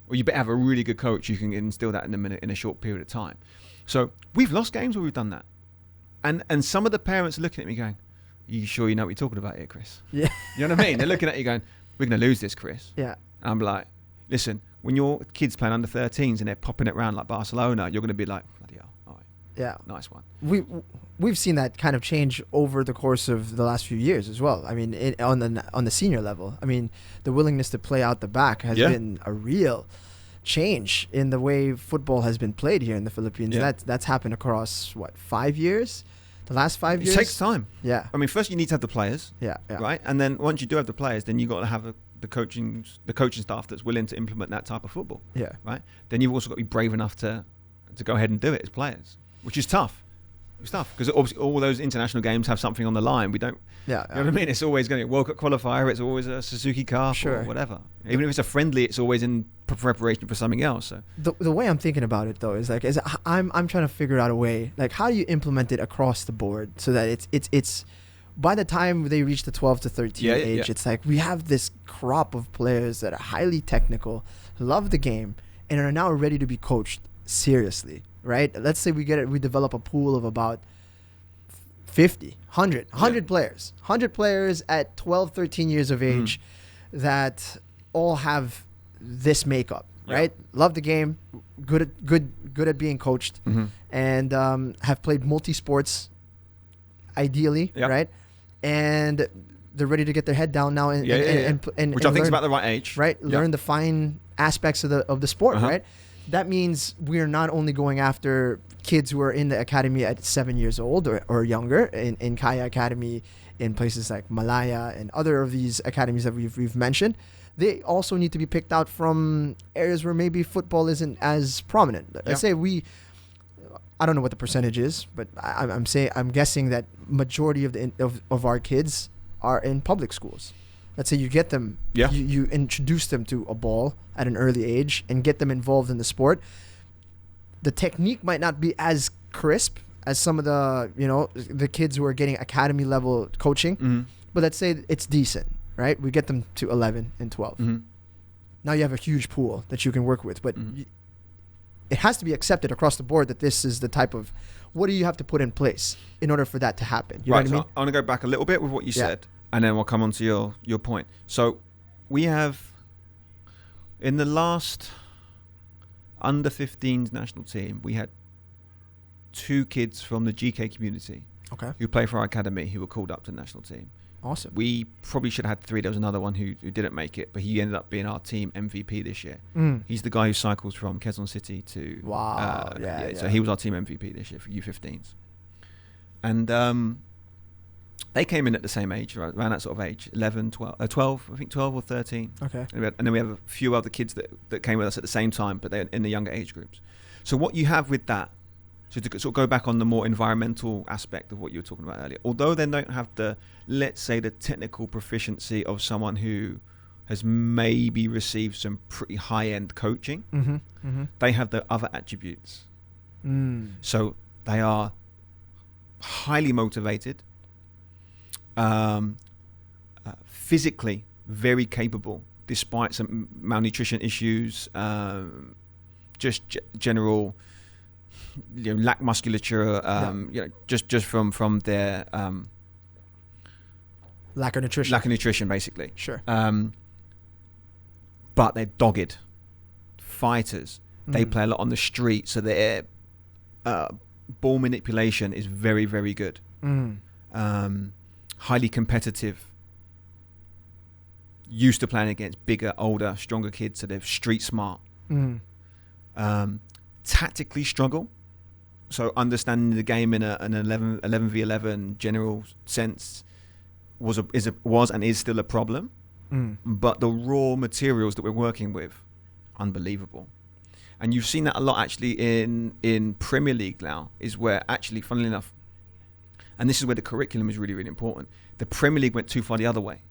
Or you better have a really good coach who can instill that in a short period of time. So we've lost games where we've done that. And some of the parents are looking at me going, are you sure you know what you're talking about here, Chris? Yeah. You know what I mean? They're looking at you going, we're going to lose this, Chris. Yeah. And I'm like, listen, when your kids playing under 13s and they're popping it around like Barcelona, you're going to be like, bloody hell, all right. Yeah. Nice one. We've seen that kind of change over the course of the last few years as well. I mean, on the senior level, I mean, the willingness to play out the back has been a real change in the way football has been played here in the Philippines. Yeah. That's happened across 5 years? The last 5 years? It takes time. Yeah. I mean, first you need to have the players. Yeah. Right? And then once you do have the players, then you've got to have the coaching staff that's willing to implement that type of football. Yeah. Right? Then you've also got to be brave enough to go ahead and do it as players, which is tough. It's tough because obviously all those international games have something on the line. We don't. Yeah. You know what I mean? It's always going to be a World Cup qualifier. It's always a Suzuki Cup or whatever. Even if it's a friendly, it's always in preparation for something else. So the way I'm thinking about it though is I'm trying to figure out a way how do you implement it across the board so that it's by the time they reach the 12 to 13 age, it's like we have this crop of players that are highly technical, love the game, and are now ready to be coached seriously. Right? Let's say we develop a pool of about 50, 100 players. 100 players at 12, 13 years of age that all have this makeup, right? Love the game, good at being coached, and have played multi-sports ideally, right? And they're ready to get their head down now and which I think is about the right age. Right? Learn the fine aspects of the sport, right? That means we're not only going after kids who are in the academy at 7 years old or younger in Kaya Academy, in places like Malaya and other of these academies that we've mentioned. They also need to be picked out from areas where maybe football isn't as prominent. Let's say I don't know what the percentage is, but I'm guessing that majority of our kids are in public schools. Let's say you get them, you introduce them to a ball at an early age and get them involved in the sport. The technique might not be as crisp as some of the kids who are getting academy level coaching, but let's say it's decent. right? We get them to 11 and 12. Mm-hmm. Now you have a huge pool that you can work with, but it has to be accepted across the board that this is the type of, what do you have to put in place in order for that to happen? You know what I mean? I want to go back a little bit with what you said, and then we'll come on to your point. So we have, in the last under 15s national team, we had 2 kids from the GK community who play for our academy who were called up to the national team. Awesome. We probably should have had 3. There was another one who didn't make it, but he ended up being our team MVP this year. He's the guy who cycles from Quezon City to... Wow. So he was our team MVP this year for U15s. And they came in at the same age, right, around that sort of age, 11, 12, I think 12 or 13. Okay. And then we have a few other kids that came with us at the same time, but they're in the younger age groups. So what you have with that, so to sort of go back on the more environmental aspect of what you were talking about earlier, although they don't have the, let's say, the technical proficiency of someone who has maybe received some pretty high-end coaching, they have the other attributes. So they are highly motivated, physically very capable, despite some malnutrition issues, just general... lack musculature, just from their lack of nutrition, basically. Sure. But they're dogged fighters. They play a lot on the street, so their ball manipulation is very, very good. Highly competitive. Used to playing against bigger, older, stronger kids, so they're street smart. Tactically struggle. So understanding the game in an 11v11 general sense was and is still a problem. But the raw materials that we're working with, unbelievable. And you've seen that a lot actually in Premier League now, is where actually, funnily enough, and this is where the curriculum is really, really important, the Premier League went too far the other way.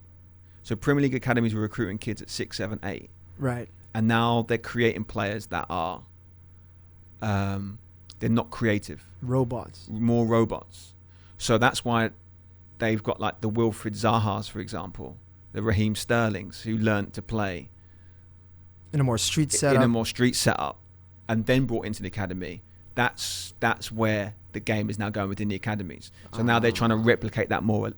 So Premier League academies were recruiting kids at 6, 7, 8. Right. And now they're creating players that are they're not creative. More robots. So that's why they've got like the Wilfried Zahas, for example, the Raheem Sterlings, who learnt to play in a more street setup, and then brought into the academy. That's where the game is now going within the academies. So now they're trying to replicate that more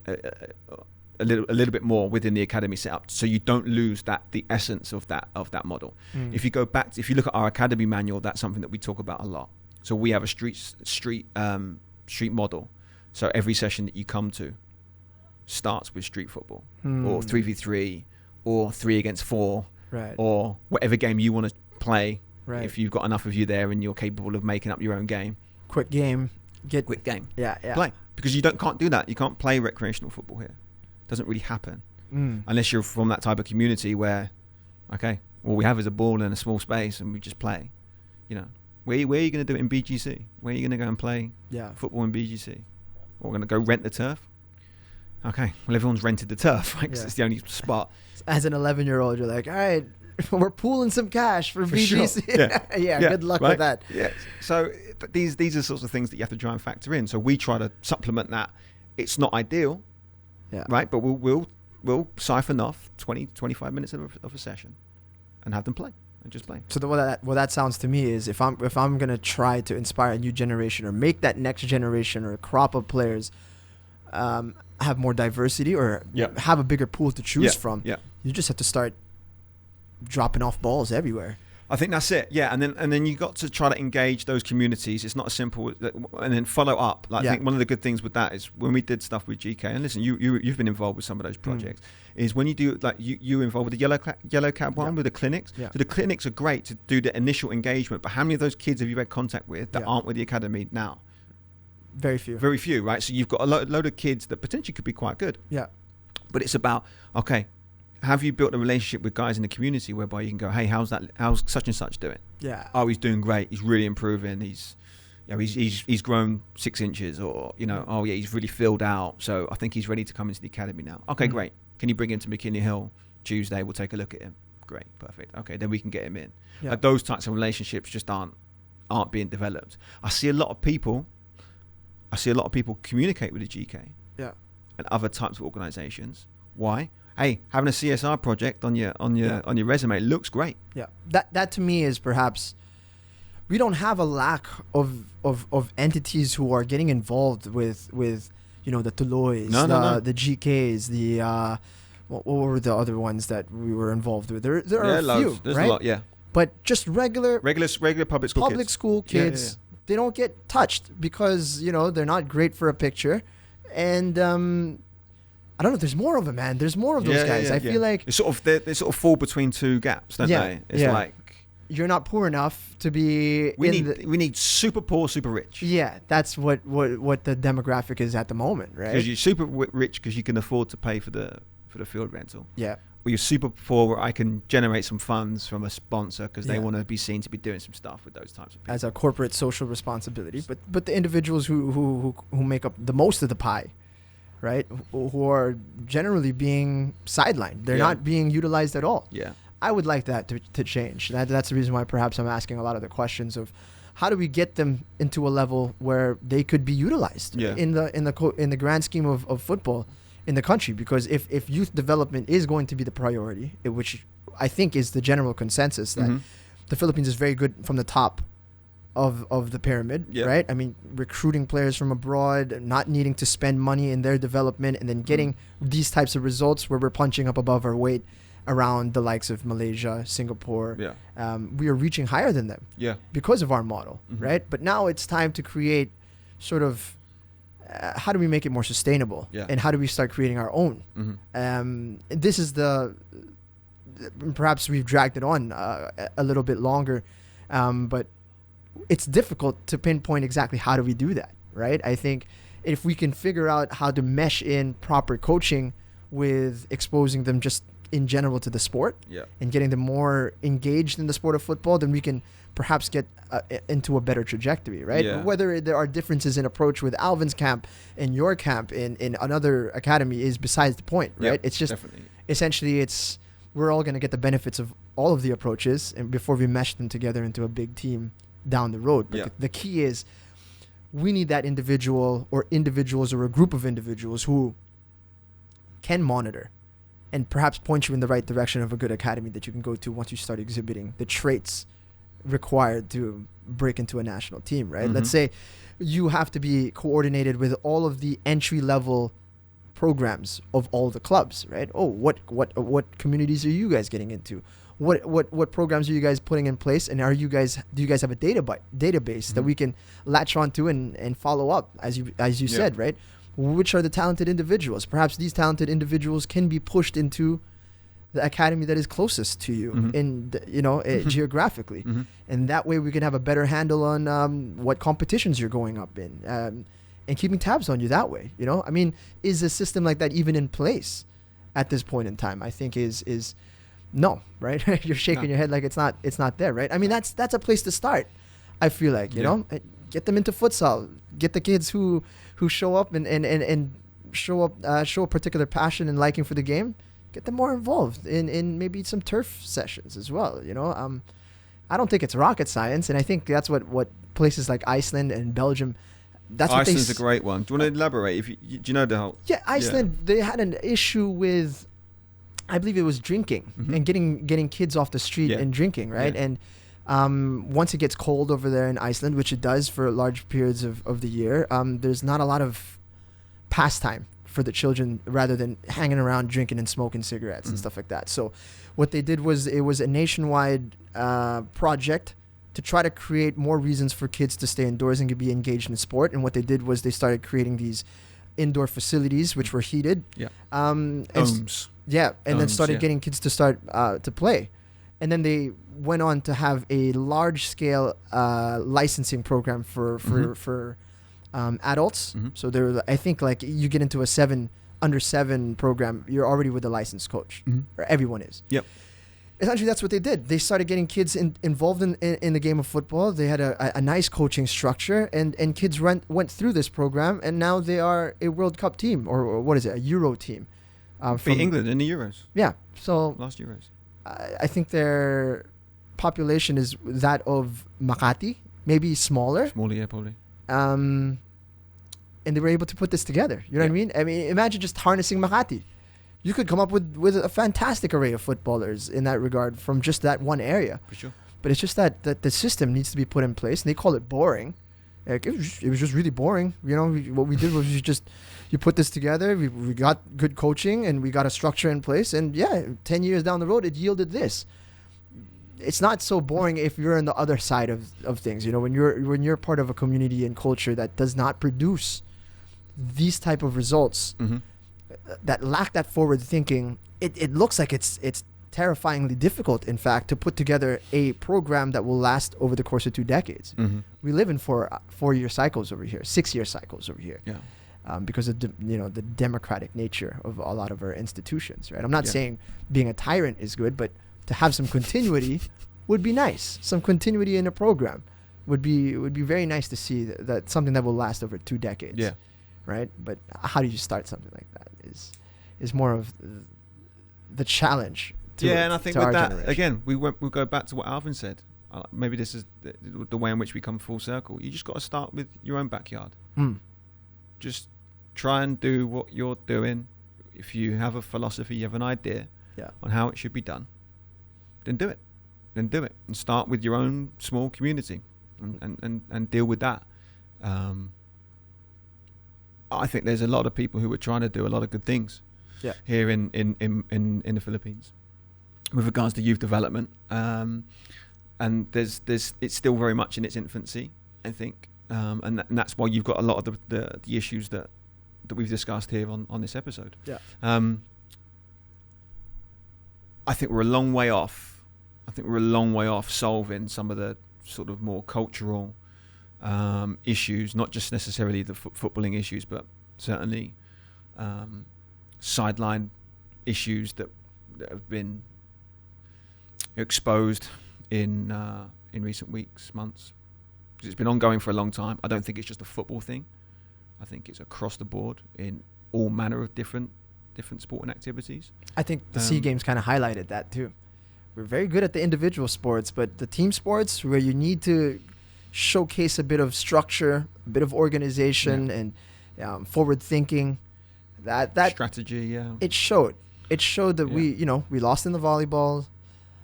a little bit more within the academy setup, so you don't lose the essence of that model. If you go back, if you look at our academy manual, that's something that we talk about a lot. So we have a street model. So every session that you come to starts with street football, or 3v3, or 3 against 4, right, or whatever game you want to play. Right. If you've got enough of you there and you're capable of making up your own game. Quick game. Yeah. Play. Because you can't do that. You can't play recreational football here. It doesn't really happen. Unless you're from that type of community where, okay, all we have is a ball in a small space and we just play. Where are you going to do it in BGC? Where are you going to go and play football in BGC? Or we're going to go rent the turf? Okay, well, everyone's rented the turf, right? Because it's the only spot. As an 11-year-old, you're like, all right, we're pooling some cash for BGC. Sure. Yeah, good luck with that. Yeah. So these are sorts of things that you have to try and factor in. So we try to supplement that. It's not ideal, right? But we'll siphon off 20, 25 minutes of a session and have them play. And just play. So what that sounds to me is if I'm gonna try to inspire a new generation or make that next generation or a crop of players have more diversity or have a bigger pool to choose from, you just have to start dropping off balls everywhere. I think that's it. Yeah, and then you got to try to engage those communities. It's not as simple, and then follow up. I think one of the good things with that is when we did stuff with GK, and listen, you've been involved with some of those projects. Is when you do you involved with the yellow cab one with the clinics. Yeah. So the clinics are great to do the initial engagement. But how many of those kids have you had contact with that aren't with the academy now? Very few. Very few, right? So you've got a load of kids that potentially could be quite good. Yeah. But it's about, okay, have you built a relationship with guys in the community whereby you can go, hey, how's such and such doing? Yeah. Oh, he's doing great. He's really improving. He's grown 6 inches, or oh yeah, he's really filled out. So I think he's ready to come into the academy now. Okay, great. Can you bring him to McKinley Hill Tuesday? We'll take a look at him. Great, perfect. Okay, then we can get him in. Yeah. Those types of relationships just aren't being developed. I see a lot of people communicate with the GK. Yeah. And other types of organisations. Why? hey, having a CSR project on your resume looks great. Yeah, that to me is perhaps, we don't have a lack of entities who are getting involved with the Tuloys, the GKs, the what were the other ones that we were involved with? There are a few, There's right? a lot, yeah. But just regular public school kids, they don't get touched because they're not great for a picture, and I don't know. There's more of them, man. There's more of those guys. I feel like they sort of fall between two gaps, don't they? It's like, you're not poor enough to be. We need super poor, super rich. Yeah, that's what the demographic is at the moment, right? Because you're super rich because you can afford to pay for the field rental. Yeah. Or you're super poor where I can generate some funds from a sponsor because they want to be seen to be doing some stuff with those types of people. As a corporate social responsibility, but the individuals who make up the most of the pie, right? Who are generally being sidelined. They're not being utilized at all. Yeah. I would like that to change. That's the reason why perhaps I'm asking a lot of the questions of how do we get them into a level where they could be utilized in the grand scheme of football in the country. Because if youth development is going to be the priority, which I think is the general consensus, that the Philippines is very good from the top of the pyramid, right? I mean, recruiting players from abroad, not needing to spend money in their development, and then getting these types of results where we're punching up above our weight around the likes of Malaysia, Singapore. We are reaching higher than them because of our model, right? But now it's time to create sort of how do we make it more sustainable, and how do we start creating our own? This is perhaps we've dragged it on a little bit longer, but it's difficult to pinpoint exactly how do we do that, right? I think if we can figure out how to mesh in proper coaching with exposing them just in general to the sport and getting them more engaged in the sport of football, then we can perhaps get into a better trajectory, right? Whether there are differences in approach with Alvin's camp and your camp in another academy is besides the point, right? It's just essentially we're all going to get the benefits of all of the approaches and before we mesh them together into a big team down the road. But the key is we need that individual or individuals or a group of individuals who can monitor and perhaps point you in the right direction of a good academy that you can go to once you start exhibiting the traits required to break into a national team, right? Let's say you have to be coordinated with all of the entry-level programs of all the clubs, right? Oh, what communities are you guys getting into? What programs are you guys putting in place, and do you guys have a database that we can latch onto and follow up as you said, right? Which are the talented individuals? Perhaps these talented individuals can be pushed into the academy that is closest to you geographically, and that way we can have a better handle on what competitions you're going up in, and keeping tabs on you that way. I mean, is a system like that even in place at this point in time? I think is no, right? You're shaking your head like it's not there, right? I mean, that's a place to start. I feel like you know, get them into futsal, get the kids who show up and show a particular passion and liking for the game. Get them more involved in maybe some turf sessions as well. I don't think it's rocket science, and I think that's what places like Iceland and Belgium. Iceland's a great one. Do you want to elaborate? Do you know the whole? Yeah, Iceland. They had an issue with, I believe it was drinking and getting kids off the street and drinking, right? And once it gets cold over there in Iceland, which it does for large periods of the year, there's not a lot of pastime for the children rather than hanging around drinking and smoking cigarettes and stuff like that. So what they did was it was a nationwide project to try to create more reasons for kids to stay indoors and to be engaged in sport. And what they did was they started creating these indoor facilities which were heated. Domes. And then started getting kids to start to play. And then they went on to have a large-scale licensing program for adults. So I think like you get into a under 7 program, you're already with a licensed coach, or everyone is. Essentially, that's what they did. They started getting kids involved in the game of football. They had a nice coaching structure, and kids went through this program, and now they are a World Cup team, or what is it, a Euro team. Beat England in the Euros. Yeah. So last Euros. I think their population is that of Makati, maybe smaller. Smaller, yeah, probably. And they were able to put this together. You know what I mean? I mean, imagine just harnessing Makati. you could come up with a fantastic array of footballers in that regard from just that one area. For sure. But it's just that the system needs to be put in place, and they call it boring. Like it was just really boring. What we did was you put this together. We got good coaching, and we got a structure in place. And 10 years down the road, it yielded this. It's not so boring if you're on the other side of things. When you're part of a community and culture that does not produce these type of results, that lack that forward thinking, it looks like it's terrifyingly difficult, in fact, to put together a program that will last over the course of 2 decades. We live in 4-year cycles over here, 6-year cycles over here, because of the democratic nature of a lot of our institutions. Right? I'm not saying being a tyrant is good, but to have some continuity would be nice. Some continuity in a program would be very nice to see that something that will last over 2 decades. Yeah. Right? But how do you start something like that is more of the challenge. And I think with that, generation. Again, we'll go back to what Alvin said. Maybe this is the way in which we come full circle. You just got to start with your own backyard. Just try and do what you're doing. If you have a philosophy, you have an idea on how it should be done, then do it. And start with your own small community and deal with that. I think there's a lot of people who are trying to do a lot of good things here in the Philippines with regards to youth development. And there's it's still very much in its infancy, I think. And that's why you've got a lot of the issues that we've discussed here on this episode. I think we're a long way off. Solving some of the sort of more cultural issues, not just necessarily the footballing issues, but certainly sideline issues that have been exposed in recent weeks, months. It's been ongoing for a long time. I don't think it's just a football thing. I think it's across the board in all manner of different sporting activities. I think the SEA Games kind of highlighted that too. We're very good at the individual sports, but the team sports where you need to showcase a bit of structure, a bit of organization, and forward thinking. That strategy, it showed. It showed that we lost in the volleyball.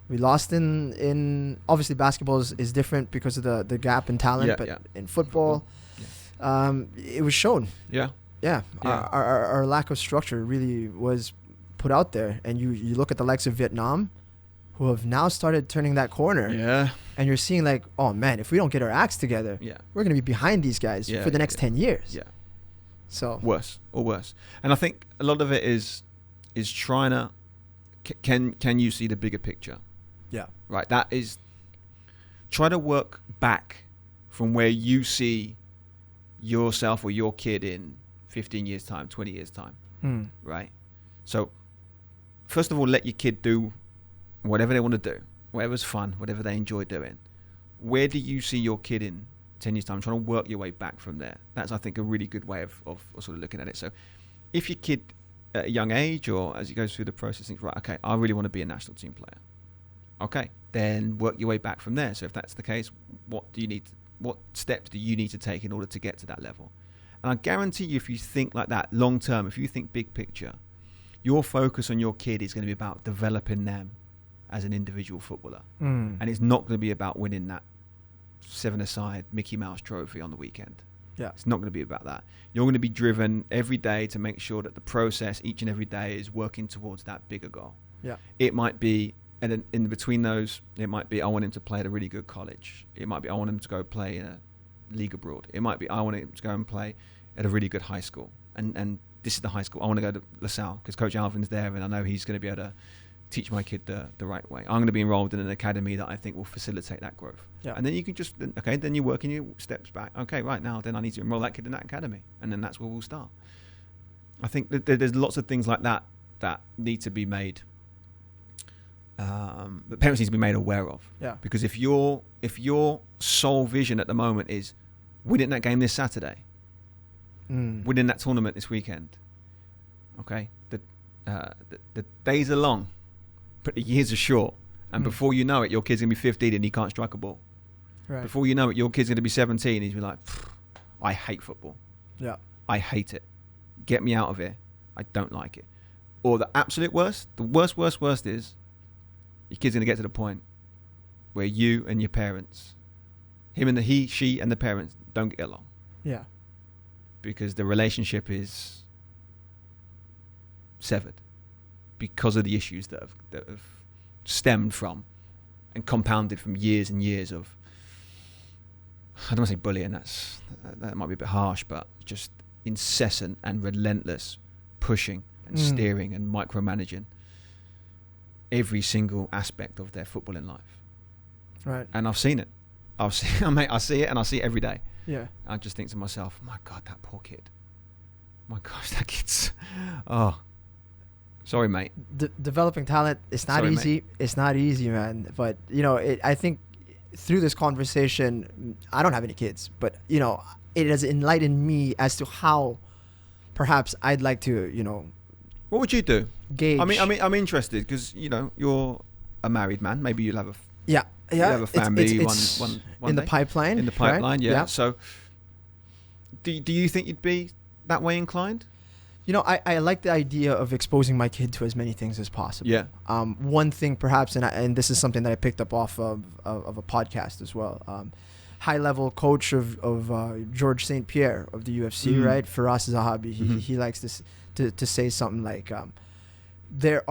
We lost in obviously basketball is different because of the gap in talent, but in football, it was shown. Our lack of structure really was put out there, and you look at the likes of Vietnam, who have now started turning that corner. And you're seeing like, oh man, if we don't get our acts together, we're going to be behind these guys for the next 10 years. So worse. And I think a lot of it is trying to, can you see the bigger picture? Right. That is, try to work back from where you see yourself or your kid in 15 years time, 20 years time. Right. So first of all, let your kid do whatever they want to do, whatever's fun, whatever they enjoy doing. Where do you see your kid in 10 years time? Trying to work your way back from there. That's, I think, a really good way of sort of looking at it. So if your kid at a young age or as he goes through the process thinks, right, okay, I really want to be a national team player. Okay, then work your way back from there. So if that's the case, what steps do you need to take in order to get to that level? And I guarantee you, if you think like that long term, if you think big picture, your focus on your kid is going to be about developing them as an individual footballer. And it's not going to be about winning that 7-a-side Mickey Mouse trophy on the weekend. It's not going to be about that. You're going to be driven every day to make sure that the process each and every day is working towards that bigger goal. It might be, and then in between those, it might be I want him to play at a really good college. It might be I want him to go play in a league abroad. It might be I want him to go and play at a really good high school. And this is the high school. I want to go to LaSalle because Coach Alvin's there and I know he's going to be able to teach my kid the right way. I'm going to be enrolled in an academy that I think will facilitate that growth. And then you can just, then you're working your steps back. Okay, right now, then I need to enroll that kid in that academy. And then that's where we'll start. I think that there's lots of things like that need to be made, that parents need to be made aware of. Because if your sole vision at the moment is winning that game this Saturday, winning that tournament this weekend, okay, the days are long, but the years are short. And before you know it, your kid's going to be 15 and he can't strike a ball. Before you know it, your kid's going to be 17 and he's going to be like, I hate football. I hate it. Get me out of here. I don't like it. Or the absolute worst, the worst is your kid's going to get to the point where you and your parents, she and the parents don't get along. Yeah. Because the relationship is severed because of the issues that have stemmed from and compounded from years and years of, I don't want to say bullying, that might be a bit harsh, but just incessant and relentless pushing and steering and micromanaging every single aspect of their footballing life. Right. And I've seen it. I see it, and I see it every day. Yeah. I just think to myself, my God, that poor kid. My gosh, that kid's... Oh. Sorry, mate. Developing talent, it's not easy. Mate. It's not easy, man. But, I think through this conversation, I don't have any kids, but, it has enlightened me as to how perhaps I'd like to, What would you do? Gauge. I'm interested because, you're a married man. Maybe you'll have a... Yeah. You have a family it's one in day. the pipeline. In the pipeline, right? yeah. So, do you think you'd be that way inclined? I like the idea of exposing my kid to as many things as possible. Yeah. One thing perhaps, and this is something that I picked up off of a podcast as well. High-level coach of George St. Pierre of the UFC, right? Firas Zahabi, he likes this to say something like, there's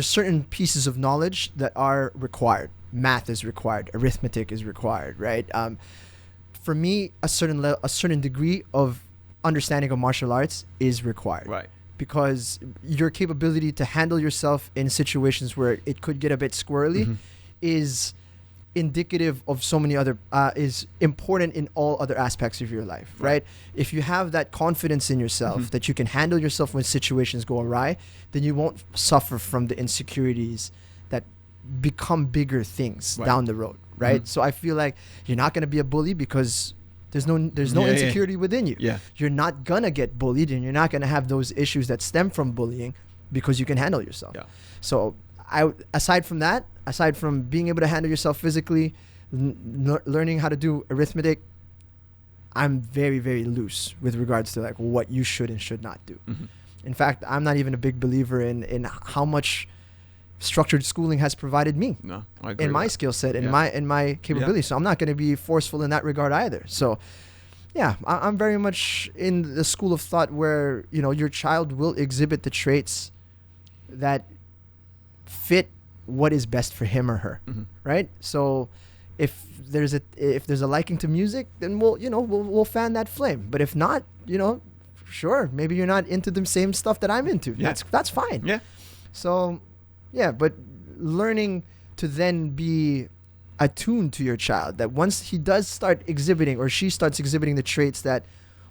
certain pieces of knowledge that are required. Math is required. Arithmetic is required, right? For me, a certain degree of understanding of martial arts is required. Right. Because your capability to handle yourself in situations where it could get a bit squirrely is indicative of so many other, is important in all other aspects of your life, right? If you have that confidence in yourself that you can handle yourself when situations go awry, then you won't suffer from the insecurities that become bigger things down the road, right? So I feel like you're not going to be a bully because there's no insecurity within you. Yeah. You're not going to get bullied, and you're not going to have those issues that stem from bullying because you can handle yourself. Yeah. So aside from being able to handle yourself physically, learning how to do arithmetic, I'm very, very loose with regards to like what you should and should not do. In fact, I'm not even a big believer in how much structured schooling has provided me I agree in my skill set, in my capability. So I'm not going to be forceful in that regard either. So yeah, I'm very much in the school of thought where, your child will exhibit the traits that fit what is best for him or her, right? So if there's a liking to music, then we'll fan that flame. But if not, sure, maybe you're not into the same stuff that I'm into. Yeah. That's fine. Yeah. So yeah, but learning to then be attuned to your child, that once he does start exhibiting or she starts exhibiting the traits that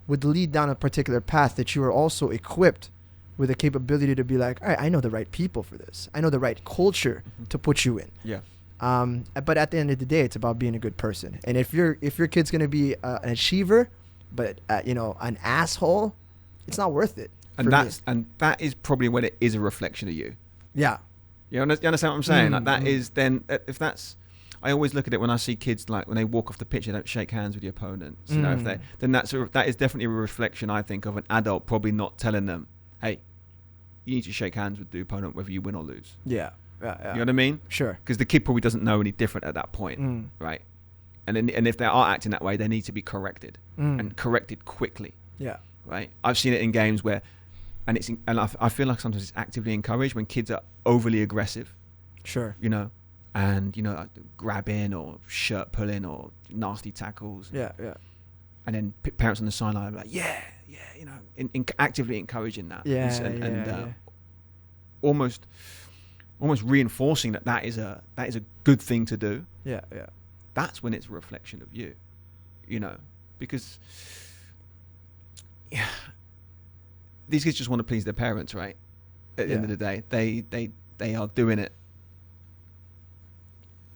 would lead down a particular path, that you are also equipped with the capability to be like, all right, I know the right people for this. I know the right culture to put you in. Yeah. But at the end of the day, it's about being a good person. And if your kid's going to be an achiever, but an asshole, it's not worth it. And that is probably when it is a reflection of you. Yeah. You understand what I'm saying? Like that is then, if that's, I always look at it when I see kids, like when they walk off the pitch, they don't shake hands with the opponents. Then that is definitely a reflection, I think, of an adult probably not telling them, hey, you need to shake hands with the opponent whether you win or lose. Yeah. You know what I mean? Sure. Because the kid probably doesn't know any different at that point, right? And if they are acting that way, they need to be corrected and corrected quickly. Yeah. Right. I've seen it in games where, and I feel like sometimes it's actively encouraged when kids are overly aggressive. Sure. And grabbing or shirt pulling or nasty tackles. Yeah. Yeah. And then parents on the sideline are like, yeah, actively encouraging that. Yeah. Almost reinforcing that is a good thing to do. Yeah. Yeah. That's when it's a reflection of you, because these kids just want to please their parents, right? At the end of the day, they are doing it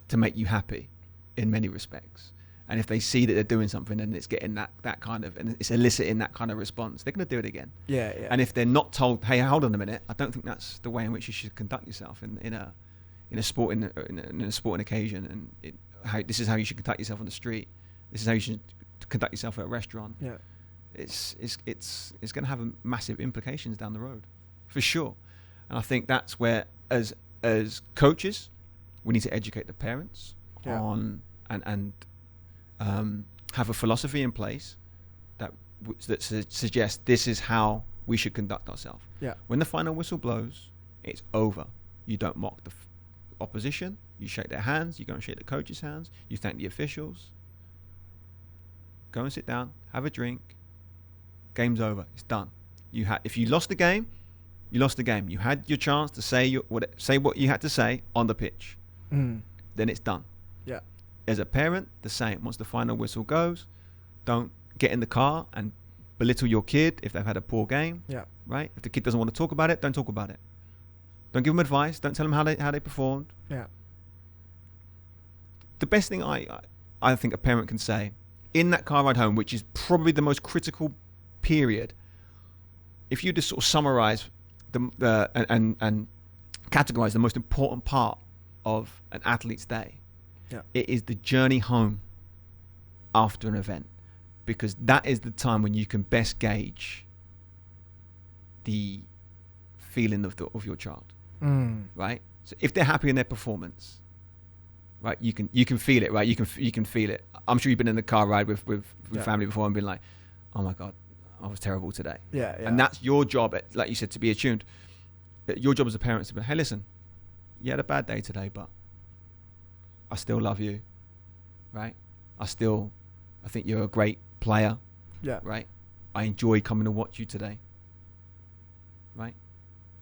to make you happy in many respects. And if they see that they're doing something and it's getting that kind of, and it's eliciting that kind of response, they're going to do it again. Yeah, yeah. And if they're not told, hey, hold on a minute, I don't think that's the way in which you should conduct yourself in a sporting occasion, and this is how you should conduct yourself on the street. This is how you should conduct yourself at a restaurant. Yeah. it's going to have massive implications down the road, for sure. And I think that's where, as coaches, we need to educate the parents on and have a philosophy in place that suggests this is how we should conduct ourselves. Yeah. When the final whistle blows, it's over. You don't mock the opposition. You shake their hands. You go and shake the coach's hands. You thank the officials. Go and sit down. Have a drink. Game's over. It's done. If you lost the game, you lost the game. You had your chance to say what you had to say on the pitch. Then it's done. Yeah. As a parent, the same. Once the final whistle goes, don't get in the car and belittle your kid if they've had a poor game. Yeah. Right? If the kid doesn't want to talk about it, don't talk about it. Don't give them advice. Don't tell them how they performed. Yeah. The best thing I think a parent can say in that car ride home, which is probably the most critical period, if you just sort of summarize and categorize the most important part of an athlete's day, it is the journey home after an event, because that is the time when you can best gauge the feeling of your child. Right? So if they're happy in their performance, right, you can feel it, right? You can feel it. I'm sure you've been in the car ride with family before and been like, oh my God, I was terrible today. Yeah. And that's your job, like you said, to be attuned. Your job as a parent is to be, hey, listen, you had a bad day today, but I still love you, right? I think you're a great player, right? I enjoy coming to watch you today, right?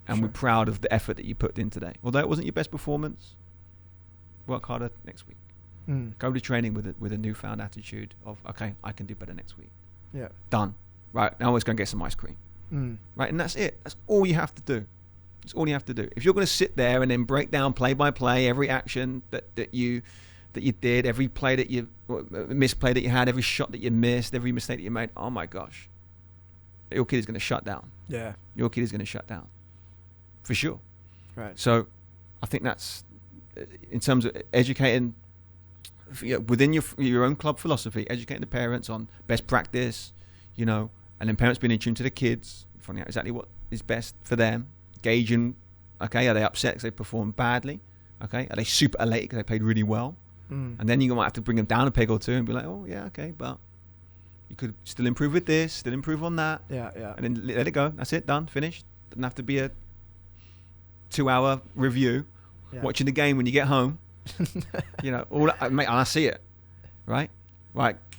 And we're proud of the effort that you put in today. Although it wasn't your best performance, work harder next week. Go to training with a newfound attitude of, okay, I can do better next week. Yeah. Done. Right, now let's go and get some ice cream. Right, and that's it. That's all you have to do. That's all you have to do. If you're going to sit there and then break down play by play every action that you did, every play that you misplay that you had, every shot that you missed, every mistake that you made, oh my gosh, your kid is going to shut down. Yeah. Your kid is going to shut down, for sure. Right. So, I think that's in terms of educating within your own club philosophy, educating the parents on best practice, and then parents being in tune to the kids, finding out exactly what is best for them, gauging, okay, are they upset because they performed badly? Okay, are they super elated because they played really well? And then you might have to bring them down a peg or two and be like, oh yeah, okay, but you could still improve with this, still improve on that. Yeah. And then let it go. That's it, done, finished. Doesn't have to be a 2-hour review. Watching the game when you get home. All that, mate, I see it. Right,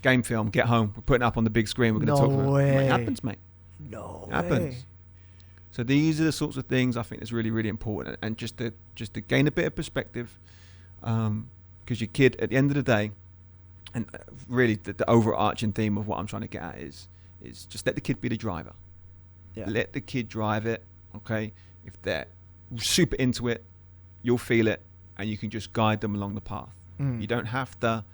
game film, get home, we're putting it up on the big screen, we're going to talk about it. It happens, mate. No it happens. Way. So these are the sorts of things I think is really, really important, and just to gain a bit of perspective, because your kid, at the end of the day, and really the overarching theme of what I'm trying to get at is just let the kid be the driver. Yeah. Let the kid drive it. Okay, if they're super into it, you'll feel it, and you can just guide them along the path. You don't have to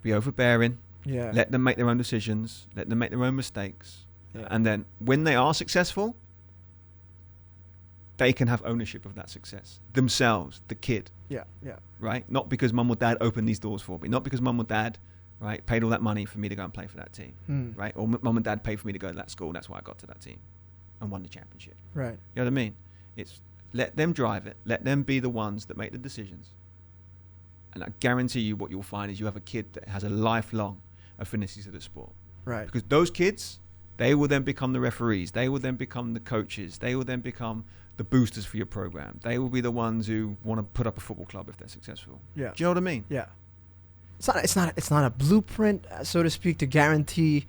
be overbearing. Yeah. Let them make their own decisions. Let them make their own mistakes. Yeah. And then when they are successful, they can have ownership of that success themselves, the kid. Yeah. Right? Not because mum or dad opened these doors for me. Not because mum or dad, right, paid all that money for me to go and play for that team. Right? Or mum and dad paid for me to go to that school. That's why I got to that team and won the championship. Right. You know what I mean? It's let them drive it. Let them be the ones that make the decisions. And I guarantee you what you'll find is you have a kid that has a lifelong affinity to the sport. Right. Because those kids, they will then become the referees. They will then become the coaches. They will then become the boosters for your program. They will be the ones who want to put up a football club if they're successful. Yeah. Do you know what I mean? Yeah. It's not a blueprint, so to speak, to guarantee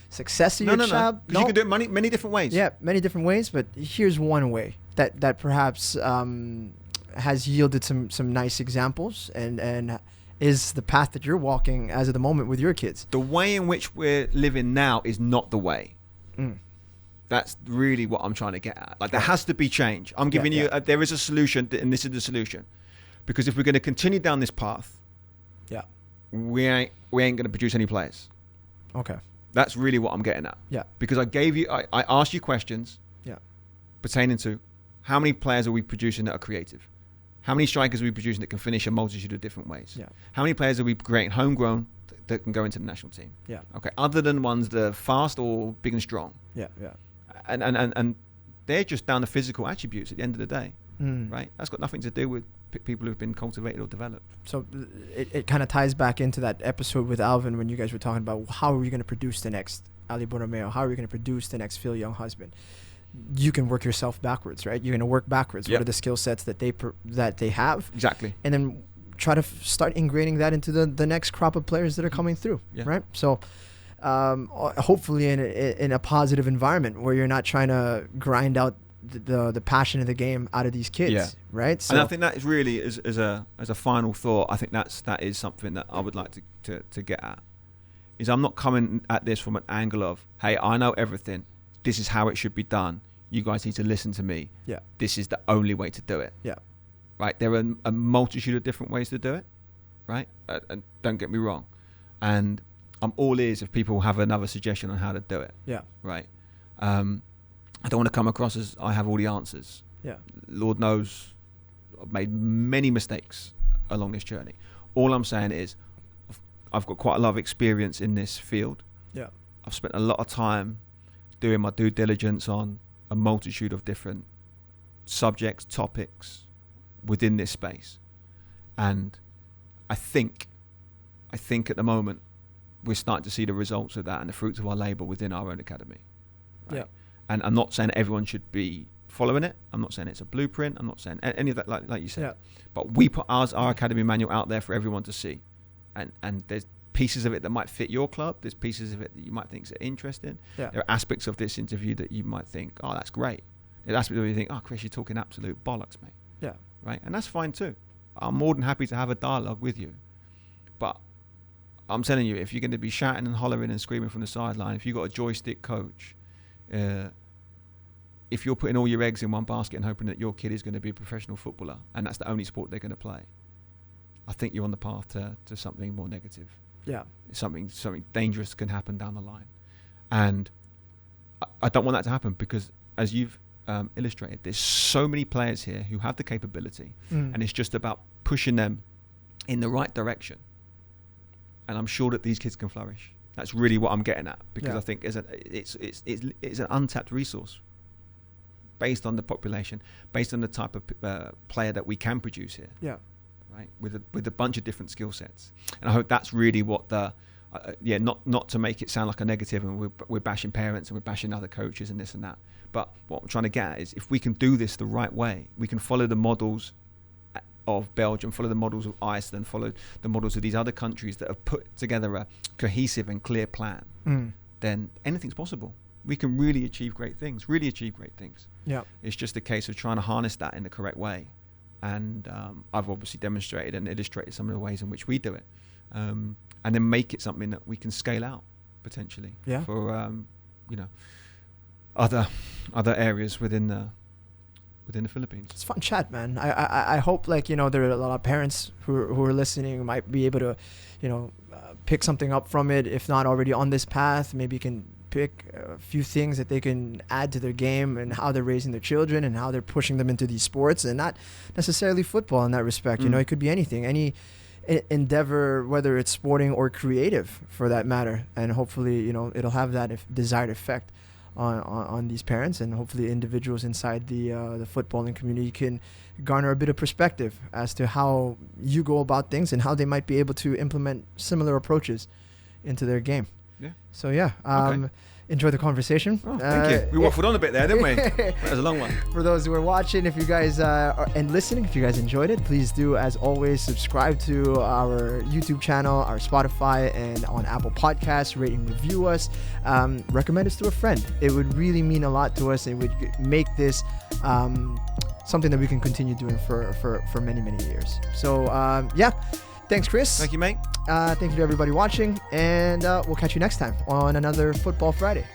success of your child. No. You can do it many different ways. Yeah, many different ways. But here's one way that perhaps has yielded some nice examples and is the path that you're walking as of the moment with your kids. The way in which we're living now is not the way. That's really what I'm trying to get at. Like, there has to be change. I'm giving you, there is a solution, and this is the solution. Because if we're going to continue down this path, we ain't going to produce any players. Okay. That's really what I'm getting at. Yeah. Because I asked you questions pertaining to how many players are we producing that are creative? How many strikers are we producing that can finish a multitude of different ways? Yeah. How many players are we creating homegrown that can go into the national team. Yeah. Okay. Other than ones that are fast or big and strong. Yeah. Yeah. And they're just down to physical attributes at the end of the day, right? That's got nothing to do with people who've been cultivated or developed. So it kind of ties back into that episode with Alvin when you guys were talking about how are we going to produce the next Ali Borromeo? How are we going to produce the next Phil Young husband? You can work yourself backwards, right? You're going to work backwards. Yep. What are the skill sets that they have? Exactly. And then try to start ingraining that into the next crop of players that are coming through, right? So hopefully in a positive environment where you're not trying to grind out the passion of the game out of these kids, right? So, and I think that is really as a final thought. I think that is something that I would like to get at. Is I'm not coming at this from an angle of, hey, I know everything. This is how it should be done. You guys need to listen to me. Yeah. This is the only way to do it. Yeah. Right. There are a multitude of different ways to do it. Right. And don't get me wrong. And I'm all ears if people have another suggestion on how to do it. Yeah. Right. I don't want to come across as I have all the answers. Yeah. Lord knows I've made many mistakes along this journey. All I'm saying is I've got quite a lot of experience in this field. Yeah. I've spent a lot of time doing my due diligence on a multitude of different subjects, topics within this space. And I think at the moment we're starting to see the results of that and the fruits of our labour within our own academy. Right? Yeah. And I'm not saying everyone should be following it. I'm not saying it's a blueprint. I'm not saying any of that, like you said. Yeah. But we put our academy manual out there for everyone to see. And there's pieces of it that might fit your club. There's pieces of it that you might think are interesting. Yeah. There are aspects of this interview that you might think, oh, that's great. There are aspects where you think, oh, Chris, you're talking absolute bollocks, mate. Yeah. Right? And that's fine too. I'm more than happy to have a dialogue with you. But I'm telling you, if you're going to be shouting and hollering and screaming from the sideline, if you've got a joystick coach, if you're putting all your eggs in one basket and hoping that your kid is going to be a professional footballer and that's the only sport they're going to play, I think you're on the path to something more negative. Yeah. Something dangerous can happen down the line. And I don't want that to happen because, as you've illustrated, there's so many players here who have the capability and it's just about pushing them in the right direction. And I'm sure that these kids can flourish. That's really what I'm getting at, because I think it's an untapped resource based on the population, based on the type of player that we can produce here. Yeah. Right, with a bunch of different skill sets, and I hope that's really what the not to make it sound like a negative and we're bashing parents and we're bashing other coaches and this and that. But what I'm trying to get at is if we can do this the right way, we can follow the models of Belgium, follow the models of Iceland, follow the models of these other countries that have put together a cohesive and clear plan. Then anything's possible. We can really achieve great things. Yeah, it's just a case of trying to harness that in the correct way. And I've obviously demonstrated and illustrated some of the ways in which we do it, and then make it something that we can scale out potentially for other areas within the Philippines. It's fun chat, man. I hope there are a lot of parents who are listening who might be able to pick something up from it, if not already on this path. Maybe you can pick a few things that they can add to their game and how they're raising their children and how they're pushing them into these sports, and not necessarily football in that respect. It could be anything, any endeavor, whether it's sporting or creative for that matter. And hopefully, it'll have that desired effect on these parents, and hopefully individuals inside the footballing community can garner a bit of perspective as to how you go about things and how they might be able to implement similar approaches into their game. Yeah. So enjoy the conversation. Oh, thank you. We waffled on a bit there, didn't we? That was a long one. For those who are watching, if you guys and listening, if you guys enjoyed it, please do, as always, subscribe to our YouTube channel, our Spotify, and on Apple Podcasts. Rate and review us. Recommend us to a friend. It would really mean a lot to us. It would make this something that we can continue doing for many, many years. So thanks, Chris. Thank you, mate. Thank you to everybody watching, and we'll catch you next time on another Football Friday.